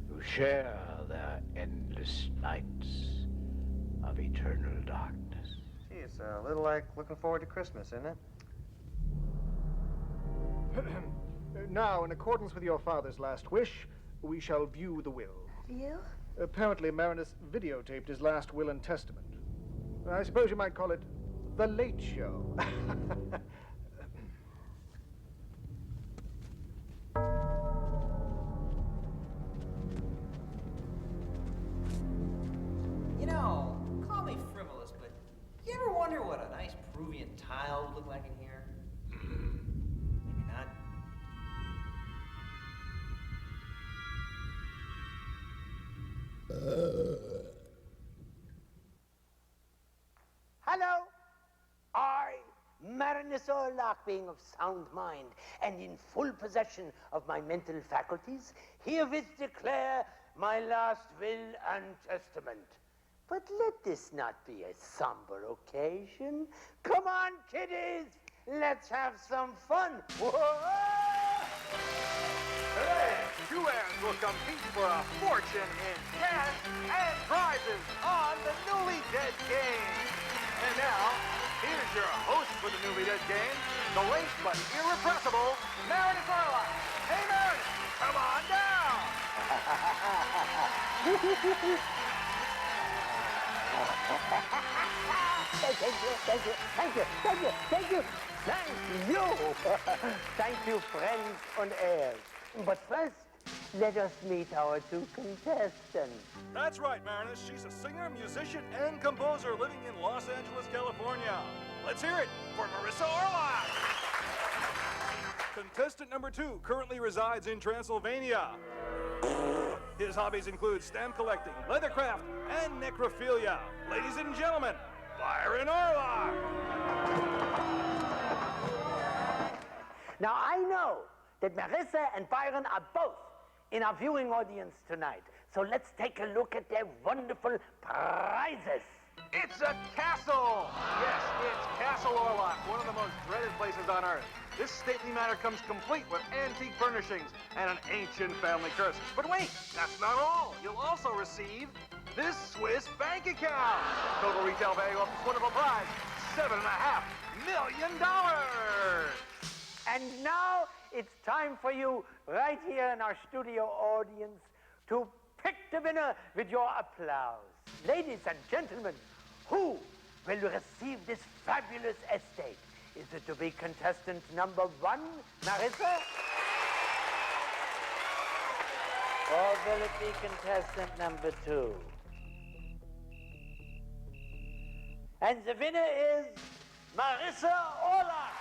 to share their endless nights of eternal darkness. Gee, it's a little like looking forward to Christmas, isn't it? Now, in accordance with your father's last wish, we shall view the will. You? Apparently, Marinus videotaped his last will and testament. I suppose you might call it The Late Show. You know, call me frivolous, but you ever wonder what a nice Peruvian tile would look like in here? Maybe not. Hello. I, Marinus Orlock, being of sound mind and in full possession of my mental faculties, herewith declare my last will and testament. But let this not be a somber occasion. Come on, kiddies, let's have some fun. Whoa! Today, two heirs will compete for a fortune in cash and prizes on the Newly Dead game. And now, Here's your host for the newly dead game, the late but irrepressible Marissa Orlock. Hey, Marissa, come on down. Thank you, friends on air. But first, let us meet our two contestants. That's right, Marinus. She's a singer, musician, and composer living in Los Angeles, California. Let's hear it for Marissa Orlock. Contestant number 2 currently resides in Transylvania. His hobbies include stamp collecting, leathercraft, and necrophilia. Ladies and gentlemen, Byron Orlock. Now, I know that Marissa and Byron are both in our viewing audience tonight. So let's take a look at their wonderful prizes. It's a castle! Yes, it's Castle Orlock, one of the most dreaded places on Earth. This stately manor comes complete with antique furnishings and an ancient family curse. But wait, that's not all. You'll also receive this Swiss bank account. Total retail value of this wonderful prize, $7.5 million. And now it's time for you, right here in our studio audience, to pick the winner with your applause. Ladies and gentlemen, who will receive this fabulous estate? Is it to be contestant number 1, Marissa? Or will it be contestant number 2? And the winner is Marissa Orlock.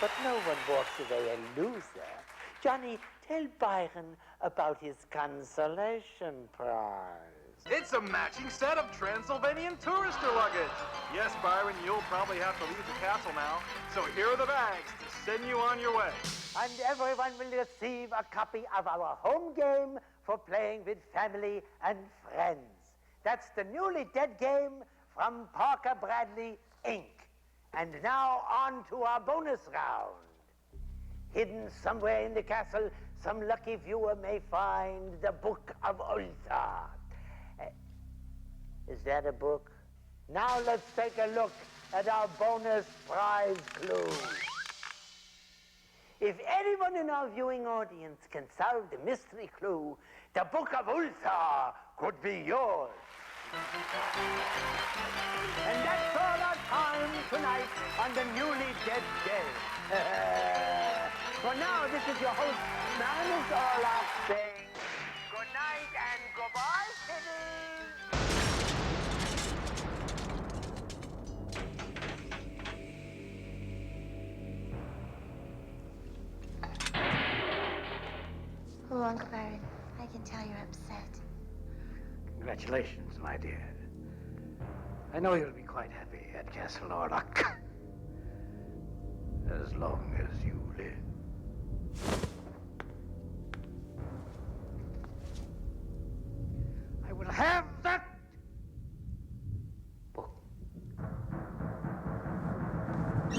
But no one walks away a loser. Johnny, tell Byron about his consolation prize. It's a matching set of Transylvanian tourister luggage. Yes, Byron, you'll probably have to leave the castle now. So here are the bags to send you on your way. And everyone will receive a copy of our home game for playing with family and friends. That's the newly dead game from Parker Bradley, Inc. And now on to our bonus round. Hidden somewhere in the castle, some lucky viewer may find the Book of Ulthar. Is that a book? Now let's take a look at our bonus prize clue. If anyone in our viewing audience can solve the mystery clue, the Book of Ulthar could be yours. And that's all our time tonight on the newly dead day. For now, this is your host, Marissa Orlock, saying good night and goodbye, kiddies. Oh, Uncle Byron, I can tell you're upset. Congratulations, my dear. I know you'll be quite happy at Castle Orlock. As long as you live. I will have that book. He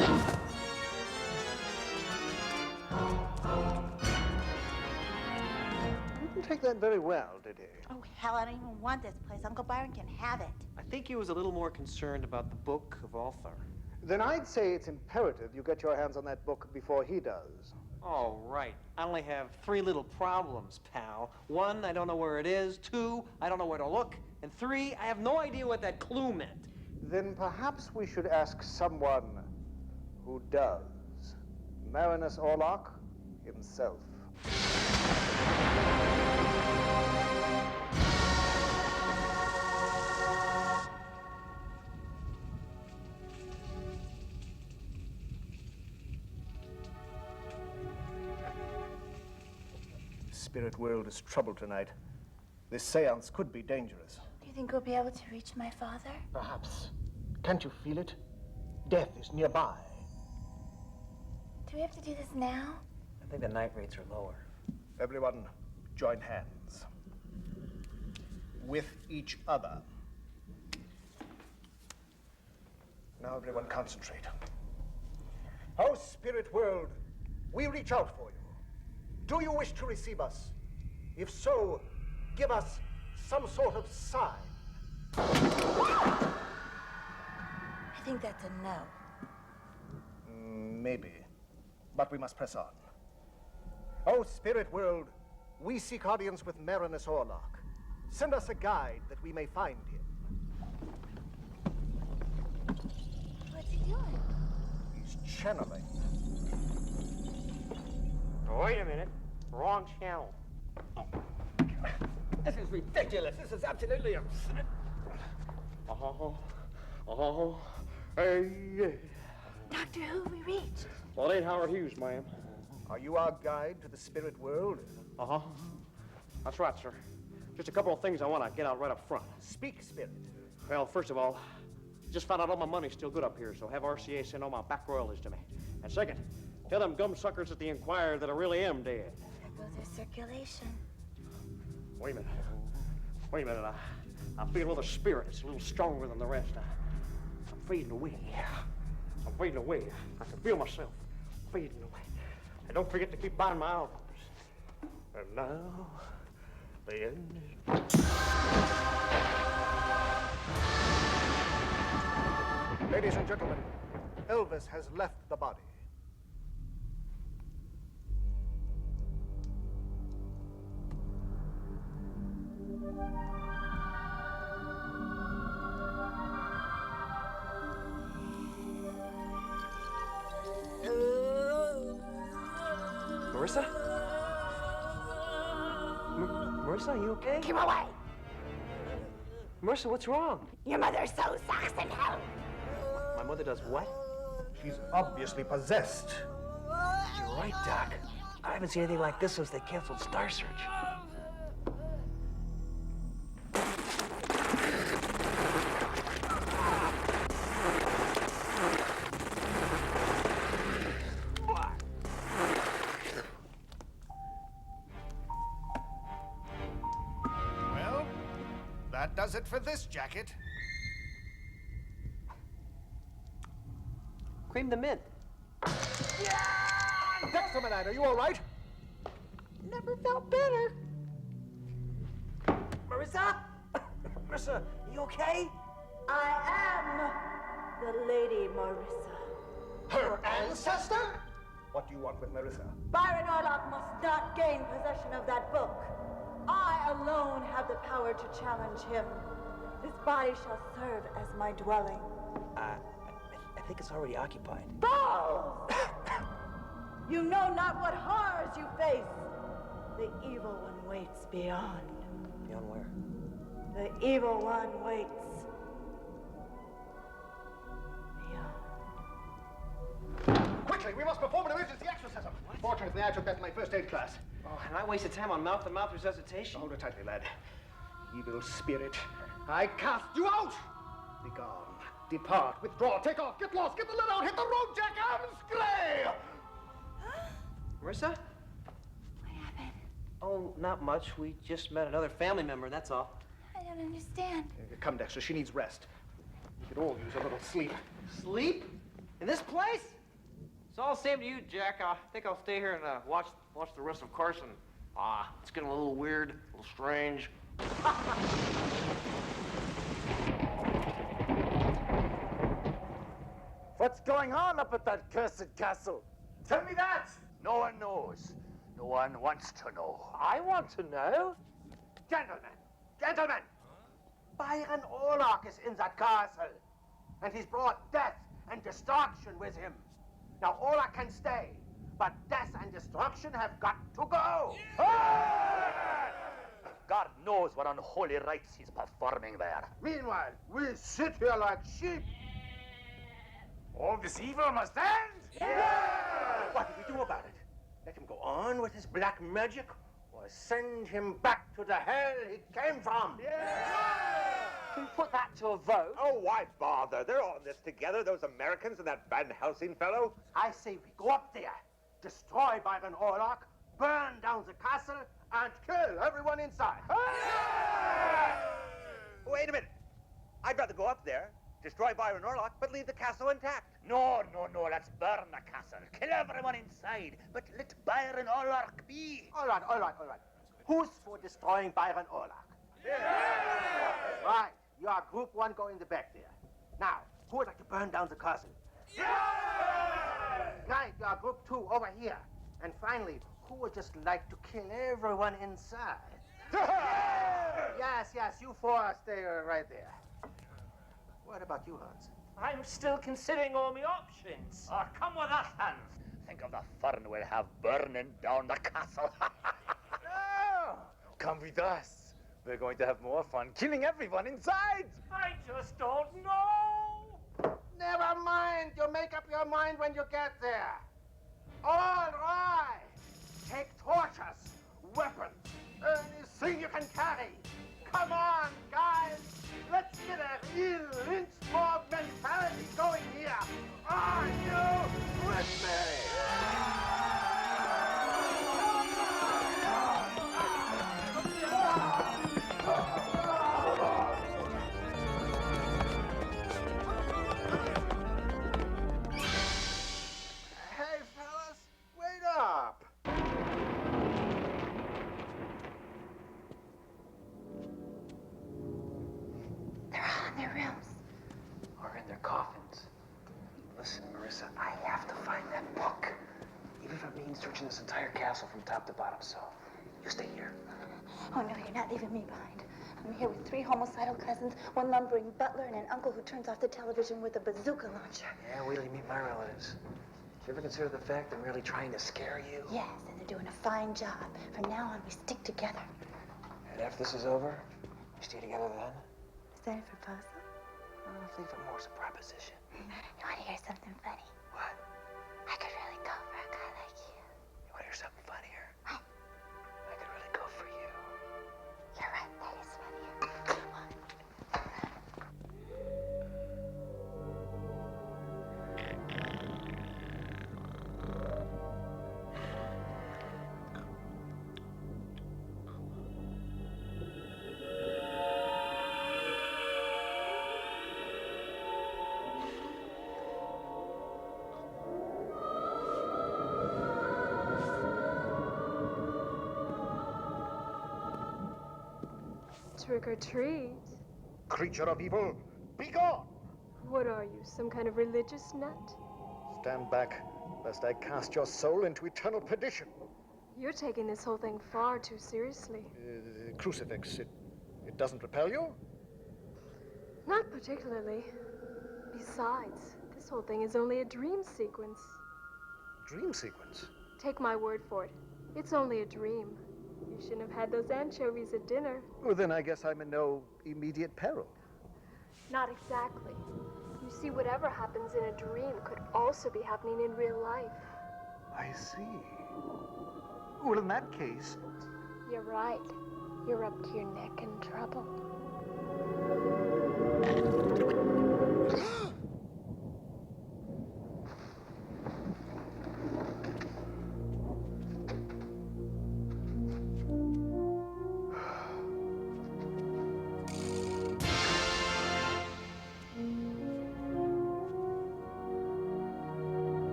didn't take that very well, did he? Oh, hell, I don't even want this place. Uncle Byron can have it. I think he was a little more concerned about the Book of Ulthar. Then I'd say it's imperative you get your hands on that book before he does. Oh, right. I only have 3 little problems, pal. 1, I don't know where it is. 2, I don't know where to look. And 3, I have no idea what that clue meant. Then perhaps we should ask someone who does. Marissa Orlock himself. The spirit world is troubled tonight. This seance could be dangerous. Do you think we'll be able to reach my father? Perhaps. Can't you feel it? Death is nearby. Do we have to do this now? I think the night rates are lower. Everyone, join hands. With each other. Now everyone concentrate. Oh, spirit world, we reach out for you. Do you wish to receive us? If so, give us some sort of sign. I think that's a no. Maybe. But we must press on. Oh, spirit world, we seek audience with Marissa Orlock. Send us a guide that we may find him. What's he doing? He's channeling. Wait a minute. Wrong channel. This is ridiculous. This is absolutely absurd. Hey, yeah. Doctor Who, we reached. Well, it ain't Howard Hughes, ma'am. Are you our guide to the spirit world? That's right, sir. Just a couple of things I want to get out right up front. Speak, spirit. Well, first of all, just found out all my money's still good up here, so have RCA send all my back royalties to me. And second, tell them gum suckers at the Enquirer that I really am dead. There goes our circulation. Wait a minute. Wait a minute. I feel another spirit. It's a little stronger than the rest. I'm fading away. I'm fading away. I can feel myself fading away. And don't forget to keep buying my albums. And now, the end is... Ladies and gentlemen, Elvis has left the body. Marissa? Marissa, are you okay? Keep away! Marissa, what's wrong? Your mother so sucks in hell. My mother does what? She's obviously possessed. You're right, Doc. I haven't seen anything like this since they canceled Star Search. Well, that does it for this jacket. Cream the mint. Dexter, are you all right? Never felt better. Marissa? Marissa, you okay? I am the Lady Marissa. Her ancestor? What do you want with Marissa? Byron Orlock must not gain possession of that book. I alone have the power to challenge him. This body shall serve as my dwelling. I think it's already occupied. Balls! You know not what horrors you face. The evil one waits beyond. Beyond where? The evil one waits beyond. Quickly, we must perform an emergency exorcism. Fortunately, I took that in my first aid class. Oh, and I wasted time on mouth-to-mouth resuscitation. Hold it tightly, lad. Evil spirit, I cast you out! Be gone. Depart, withdraw, take off, get lost, get the lid out, hit the road, jackass, scray! Marissa? What happened? Oh, not much. We just met another family member, that's all. I don't understand. Come, Dexter, she needs rest. We could all use a little sleep. Sleep? In this place? It's all the same to you, Jack. I think I'll stay here and watch the rest of Carson. It's getting a little weird, a little strange. What's going on up at that cursed castle? Tell me that! No one knows. No one wants to know. I want to know. Gentlemen! Byron Orlock is in that castle, and he's brought death and destruction with him. Now, Orlock can stay, but death and destruction have got to go. God knows what unholy rites he's performing there. Meanwhile, we sit here like sheep. All this evil must end? What do we do about it? Let him go on with his black magic, or send him back to the hell he came from? Can we put that to a vote? Oh, why bother? They're all in this together, those Americans and that Van Helsing fellow. I say we go up there, destroy Byron Orlock, burn down the castle, and kill everyone inside. Wait a minute. I'd rather go up there, destroy Byron Orlock, but leave the castle intact. No, let's burn the castle. Kill everyone inside, but let Byron Orlock be. All right. Who's for destroying Byron Orlock? Right, you are group one, go in the back there. Now, Who would like to burn down the castle? Right, group 2 over here. And finally, who would just like to kill everyone inside? Yes, you 4 stay right there. What about you, Hans? I'm still considering all my options. Oh, come with us, Hans. Think of the fun we'll have burning down the castle. No! Come with us. We're going to have more fun killing everyone inside. I just don't know. Never mind. You'll make up your mind when you get there. All right. Take torches, weapons, anything you can carry. Come on, guys. Let's get a real lynch mob mentality going here. Are you with me? Hey, fellas, wait up. They're all in their rooms. Or in their coffins. Listen, Marissa, I have to find that book. Even if it means searching this entire castle from top to bottom, so you stay here. Oh, no, you're not leaving me behind. I'm here with 3 homicidal cousins, 1 lumbering butler, and an uncle who turns off the television with a bazooka launcher. Yeah, wait till you meet my relatives. Do you ever consider the fact they're merely trying to scare you? Yes, and they're doing a fine job. From now on, we stick together. And after this is over, you stay together then? Is that a proposal? Well, think of it more as a proposition. You want to hear something funny? What? I could really go for a guy like you. You want to hear something funnier? I could really go for you. You're right, that is funnier. Trick or treat. Creature of evil, be gone! What are you, some kind of religious nut? Stand back, lest I cast your soul into eternal perdition. You're taking this whole thing far too seriously. Crucifix, it doesn't repel you? Not particularly. Besides, this whole thing is only a dream sequence. Dream sequence? Take my word for it. It's only a dream. You shouldn't have had those anchovies at dinner. Well, then I guess I'm in no immediate peril. Not exactly. You see, whatever happens in a dream could also be happening in real life. I see. Well, in that case... You're right. You're up to your neck in trouble.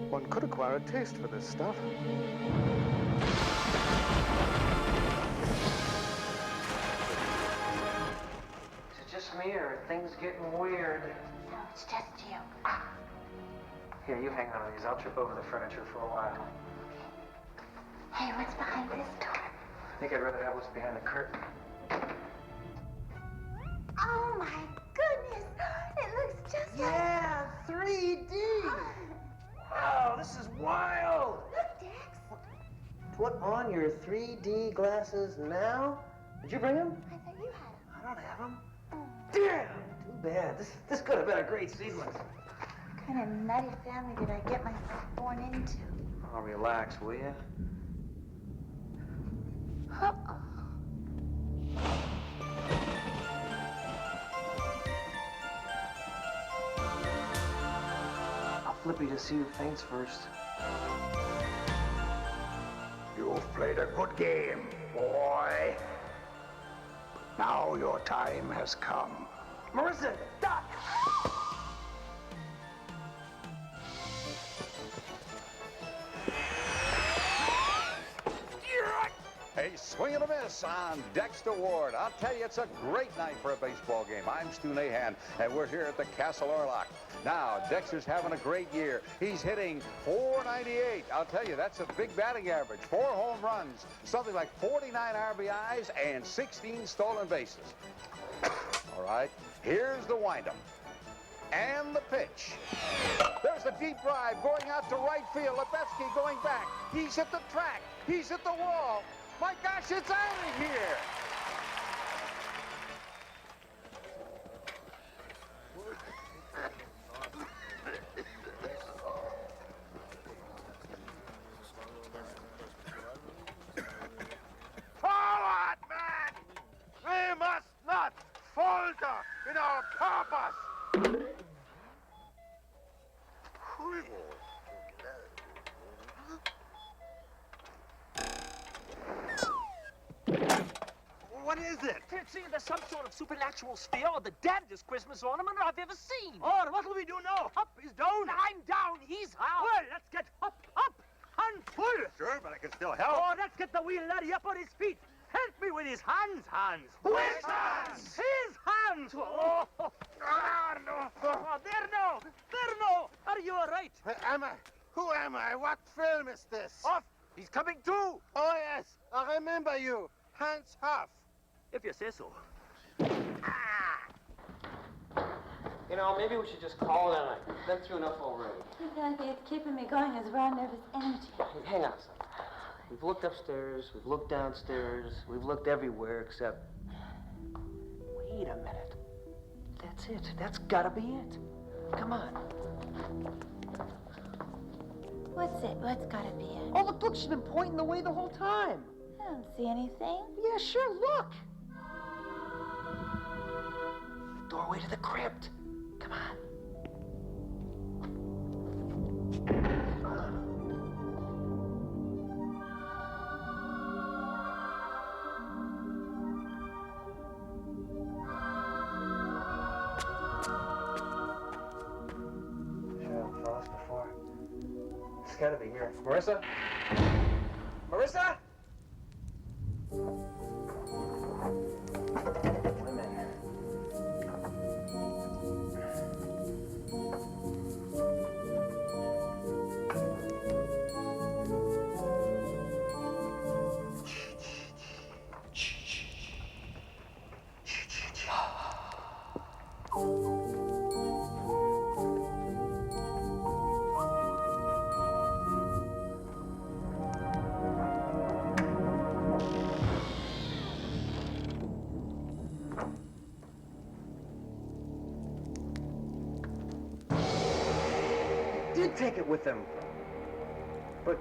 One could acquire a taste for this stuff. Is it just me, or are things getting weird? No, it's just you. Here, you hang on to these. I'll trip over the furniture for a while. Hey, what's behind this door? I think I'd rather have what's behind the curtain. Oh, my goodness. It looks just like... Yeah, 3D. Wow, this is wild. Look, Dex. Put on your 3D glasses now. Did you bring them? I thought you had them. I don't have them. Damn, too bad. This could have been a great sequence. What kind of nutty family did I get myself born into? Oh, relax, will you? Uh-oh. I'll flip you to see who faints first. You've played a good game, boy. But now your time has come. Marissa, duck! A swing and a miss on Dexter Ward. I'll tell you, it's a great night for a baseball game. I'm Stu Nahan, and we're here at the Castle Orlock. Now, Dexter's having a great year. He's hitting .498. I'll tell you, that's a big batting average. 4 home runs, something like 49 RBIs, and 16 stolen bases. All right, here's the windup. And the pitch. There's a deep drive going out to right field. Lebetsky going back. He's hit the track. He's hit the wall. My gosh, it's out of here. Forward, man! We must not falter in our purpose! What is it? It's either some sort of supernatural sphere or the damnedest Christmas ornament I've ever seen. Oh, what will we do now? Up is down. I'm down, he's out. Well, let's get up, and full. Sure, but I can still help. Oh, let's get the wee laddie up on his feet. Help me with his hands. Which hands? His hands. Oh, no. Oh, there no. Are you all right? Where am I? Who am I? What film is this? Off. He's coming too. Oh, yes. I remember you. Hans Hoff. If you say so. You know, maybe we should just call it a night. We've been through enough already. The only thing that's keeping me going is raw nervous energy. Hang on a second. We've looked upstairs, we've looked downstairs, we've looked everywhere except... Wait a minute. That's it. That's gotta be it. Come on. What's it? What's gotta be it? Oh, look, she's been pointing the way the whole time. I don't see anything. Yeah, sure, look. Doorway to the crypt. Come on. Sure, saw us before. It's gotta be here. Marissa? Marissa? Women. Did take it with him. But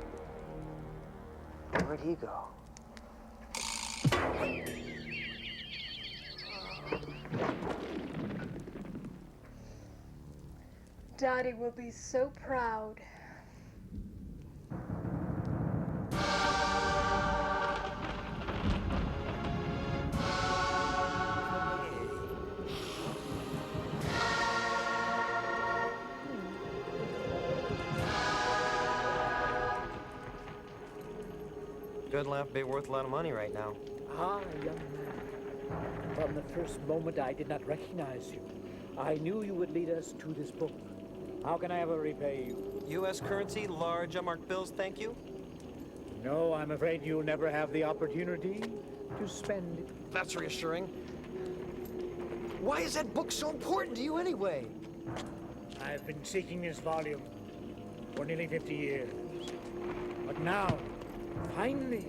where'd he go? Daddy will be so proud. Good lamp be worth a lot of money right now. Ah, young man. From the first moment I did not recognize you. I knew you would lead us to this book. How can I ever repay you? U.S. currency, large unmarked bills, thank you. No, I'm afraid you'll never have the opportunity to spend it. That's reassuring. Why is that book so important to you anyway? I've been seeking this volume for nearly 50 years. But now, finally,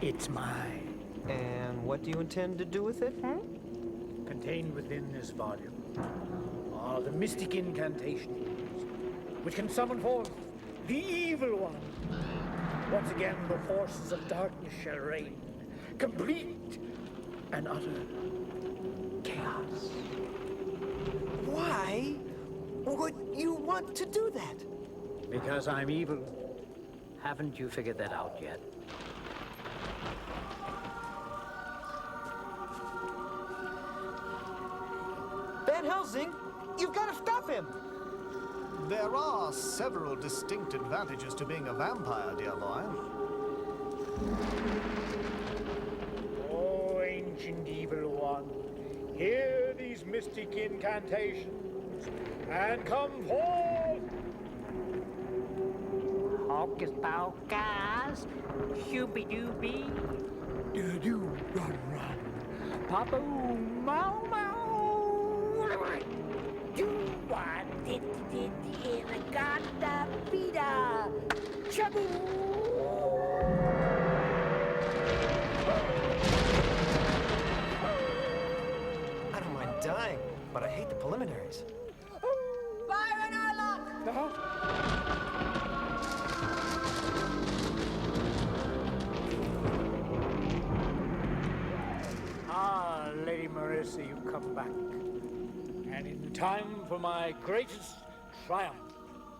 it's mine. And what do you intend to do with it? Contained within this volume are the mystic incantations which can summon forth the evil one. Once again, the forces of darkness shall reign, complete and utter chaos. Why would you want to do that? Because I'm evil. Haven't you figured that out yet? Helsing, you've got to stop him. There are several distinct advantages to being a vampire, dear boy. Oh, ancient evil one, hear these mystic incantations and come forth. Hocus pocus, shooby dooby, Do run, run. papa mau mau. Do what did in a gata pita, chaboo. I don't mind dying, but I hate the preliminaries. Byron Orlock! Ah, Lady Marissa, you come back. And in time for my greatest triumph.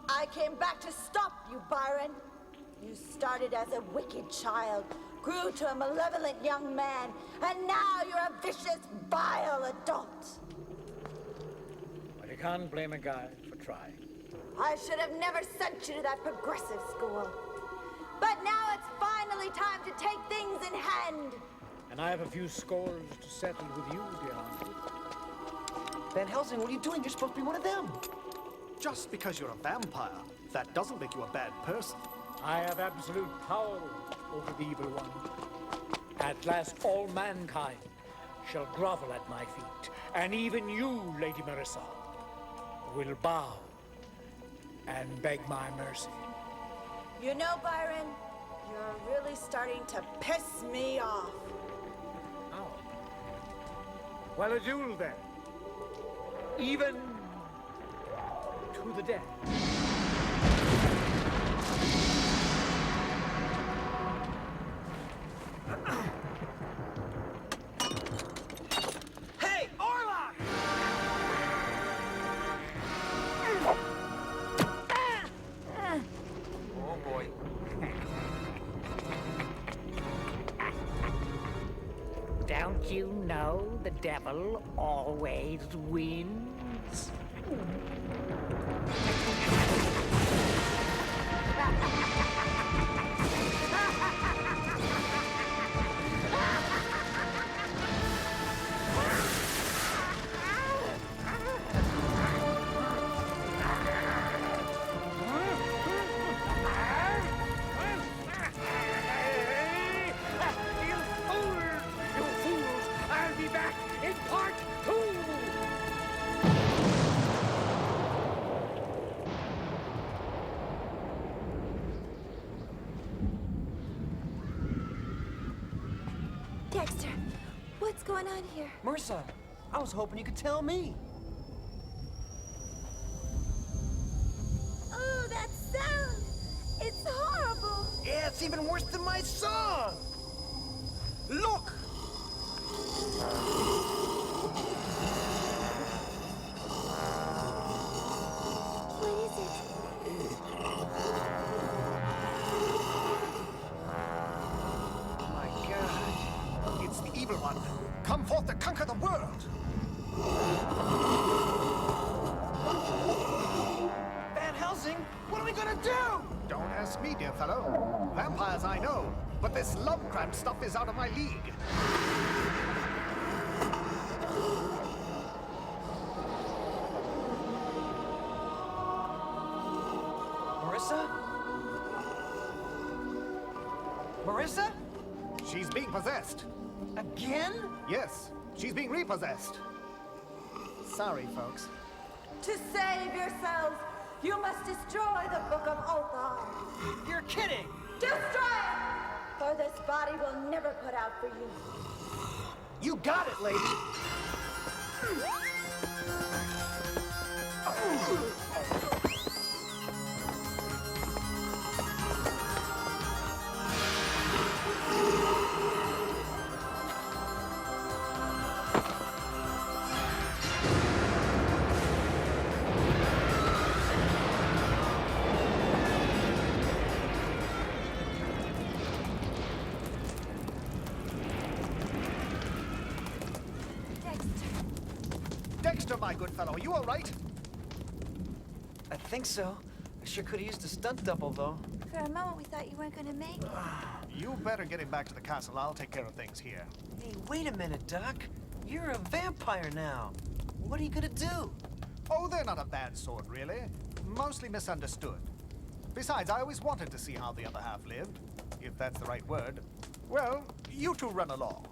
I came back to stop you, Byron. You started as a wicked child, grew to a malevolent young man, and now you're a vicious, vile adult. But you can't blame a guy for trying. I should have never sent you to that progressive school. But now it's finally time to take things in hand. And I have a few scores to settle with you, dear Auntie. Van Helsing, what are you doing? You're supposed to be one of them. Just because you're a vampire, that doesn't make you a bad person. I have absolute power over the evil one. At last, all mankind shall grovel at my feet, and even you, Lady Marissa, will bow and beg my mercy. You know, Byron, you're really starting to piss me off. Oh. Well, a duel then. Even to the death. Hey, Orlock! Oh, boy. Don't you know the devil always wins? Dexter, what's going on here? Marissa, I was hoping you could tell me. Oh, that sound! It's horrible! Yeah, it's even worse than my song. Look! What is it? Oh my God. It's the evil one. Come forth to conquer the world. Van Helsing, what are we gonna do? Don't ask me, dear fellow. Vampires I know, but this Lovecraft stuff is out of my league. Marissa? Marissa? She's being possessed. Again? Yes, she's being repossessed. Sorry, folks. To save yourselves, you must destroy the Book of Altman. You're kidding! Destroy it! For this body will never put out for you. You got it, lady! Dexter, my good fellow, are you all right? I think so. I sure could have used a stunt double, though. For a moment, we thought you weren't going to make it. You better get him back to the castle. I'll take care of things here. Hey, wait a minute, Doc. You're a vampire now. What are you gonna do? Oh, they're not a bad sort, really. Mostly misunderstood. Besides, I always wanted to see how the other half lived, if that's the right word. Well, you two run along.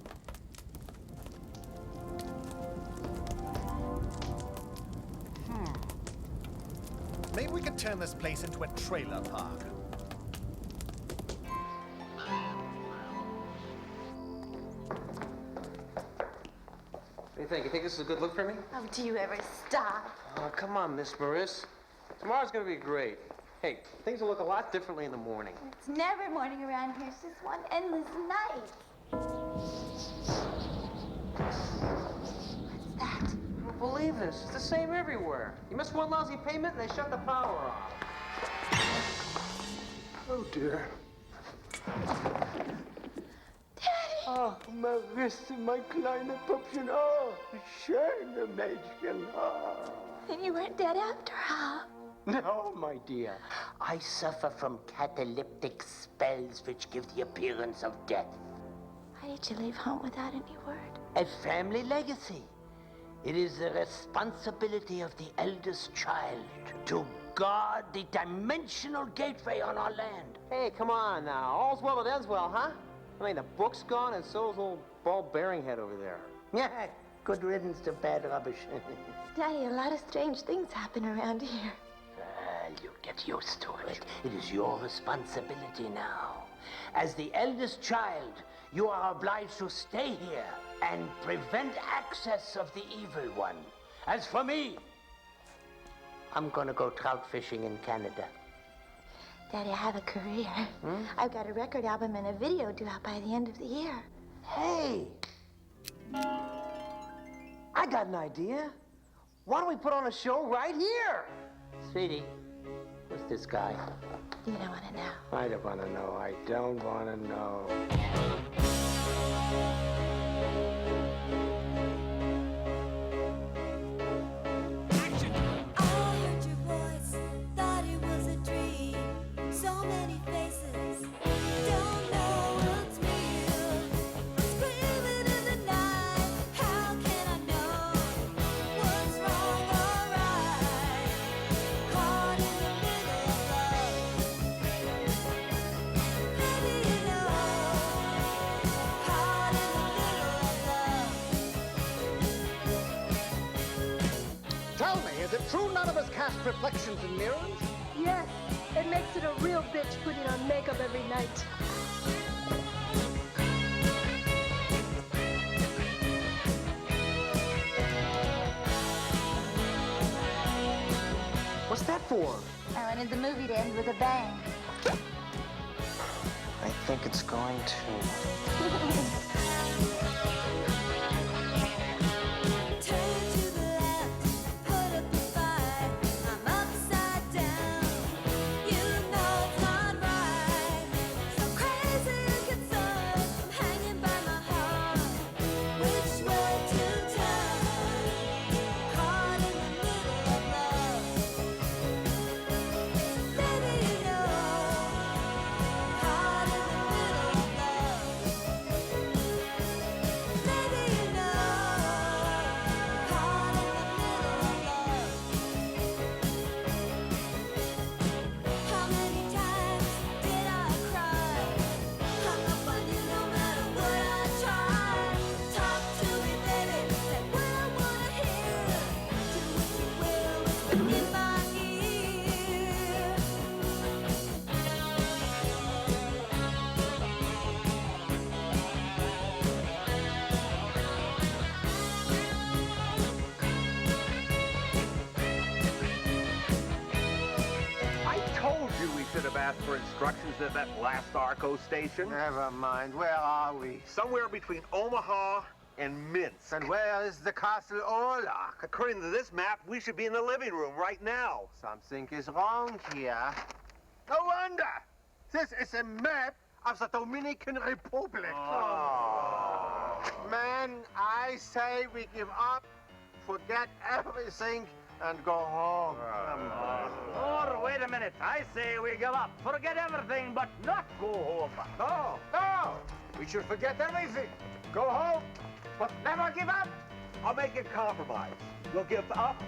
Maybe we could turn this place into a trailer park. What do you think? You think this is a good look for me? Oh, do you ever stop? Oh, come on, Miss Marissa. Tomorrow's gonna be great. Hey, things will look a lot differently in the morning. It's never morning around here. It's just one endless night. What's that? I don't believe this. It's the same everywhere. You miss one lousy payment and they shut the power off. Oh, dear. Daddy! Ach, Marissa, mein kleiner Puppchen. Oh, schöne Mädchen. Oh. And you weren't dead after all. No, my dear. I suffer from cataleptic spells which give the appearance of death. Why did you leave home without any word? A family legacy. It is the responsibility of the eldest child to guard the dimensional gateway on our land. Hey, come on now. All's well that ends well, huh? I mean, the book's gone and so's old ball-bearing head over there. Yeah, good riddance to bad rubbish. Daddy, a lot of strange things happen around here. Well, you get used to it. It is your responsibility now. As the eldest child, you are obliged to stay here and prevent access of the evil one. As for me, I'm gonna go trout fishing in Canada. Daddy, I have a career. I've got a record album and a video due out by the end of the year. Hey! I got an idea. Why don't we put on a show right here? Sweetie, who's this guy? You don't want to know. I don't want to know. I don't want to know. Tell me, is it true none of us cast reflections in mirrors? Yes, it makes it a real bitch putting on makeup every night. What's that for? I wanted the movie to end with a bang. I think it's going to. For instructions at that last Arco station? Never mind. Where are we? Somewhere between Omaha and Minsk. And where is the Castle Orlock? According to this map, we should be in the living room right now. Something is wrong here. No wonder! This is a map of the Dominican Republic. Oh. Man, I say we give up. forget everything, and go home. Come on. Or wait a minute. I say we give up. Forget everything, but not go home. No, no. We should forget everything. Go home, but never give up. I'll make a compromise. We'll give up,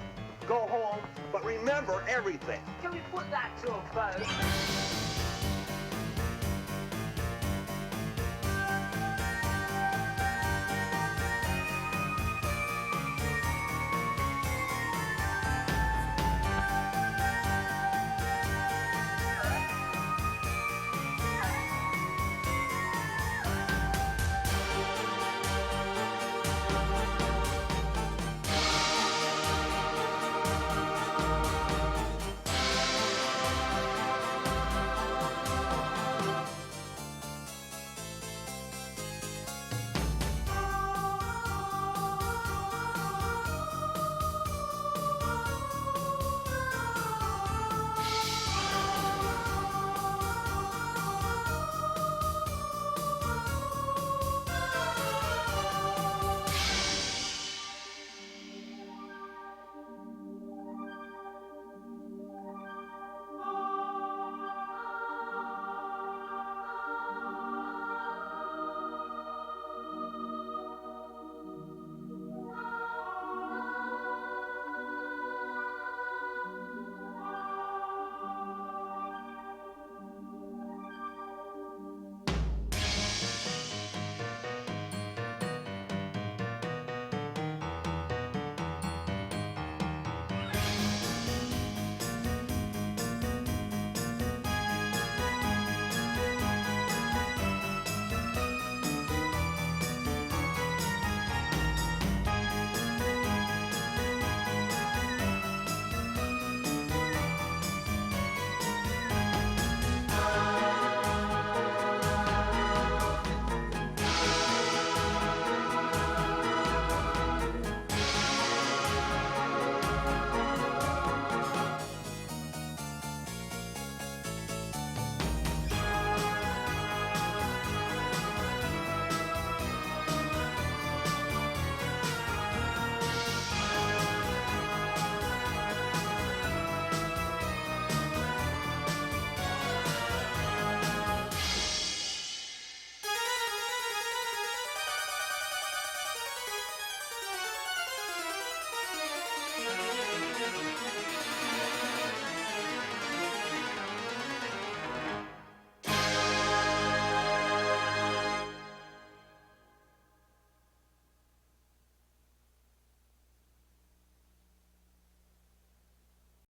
go home, but remember everything. Can we put that to a vote?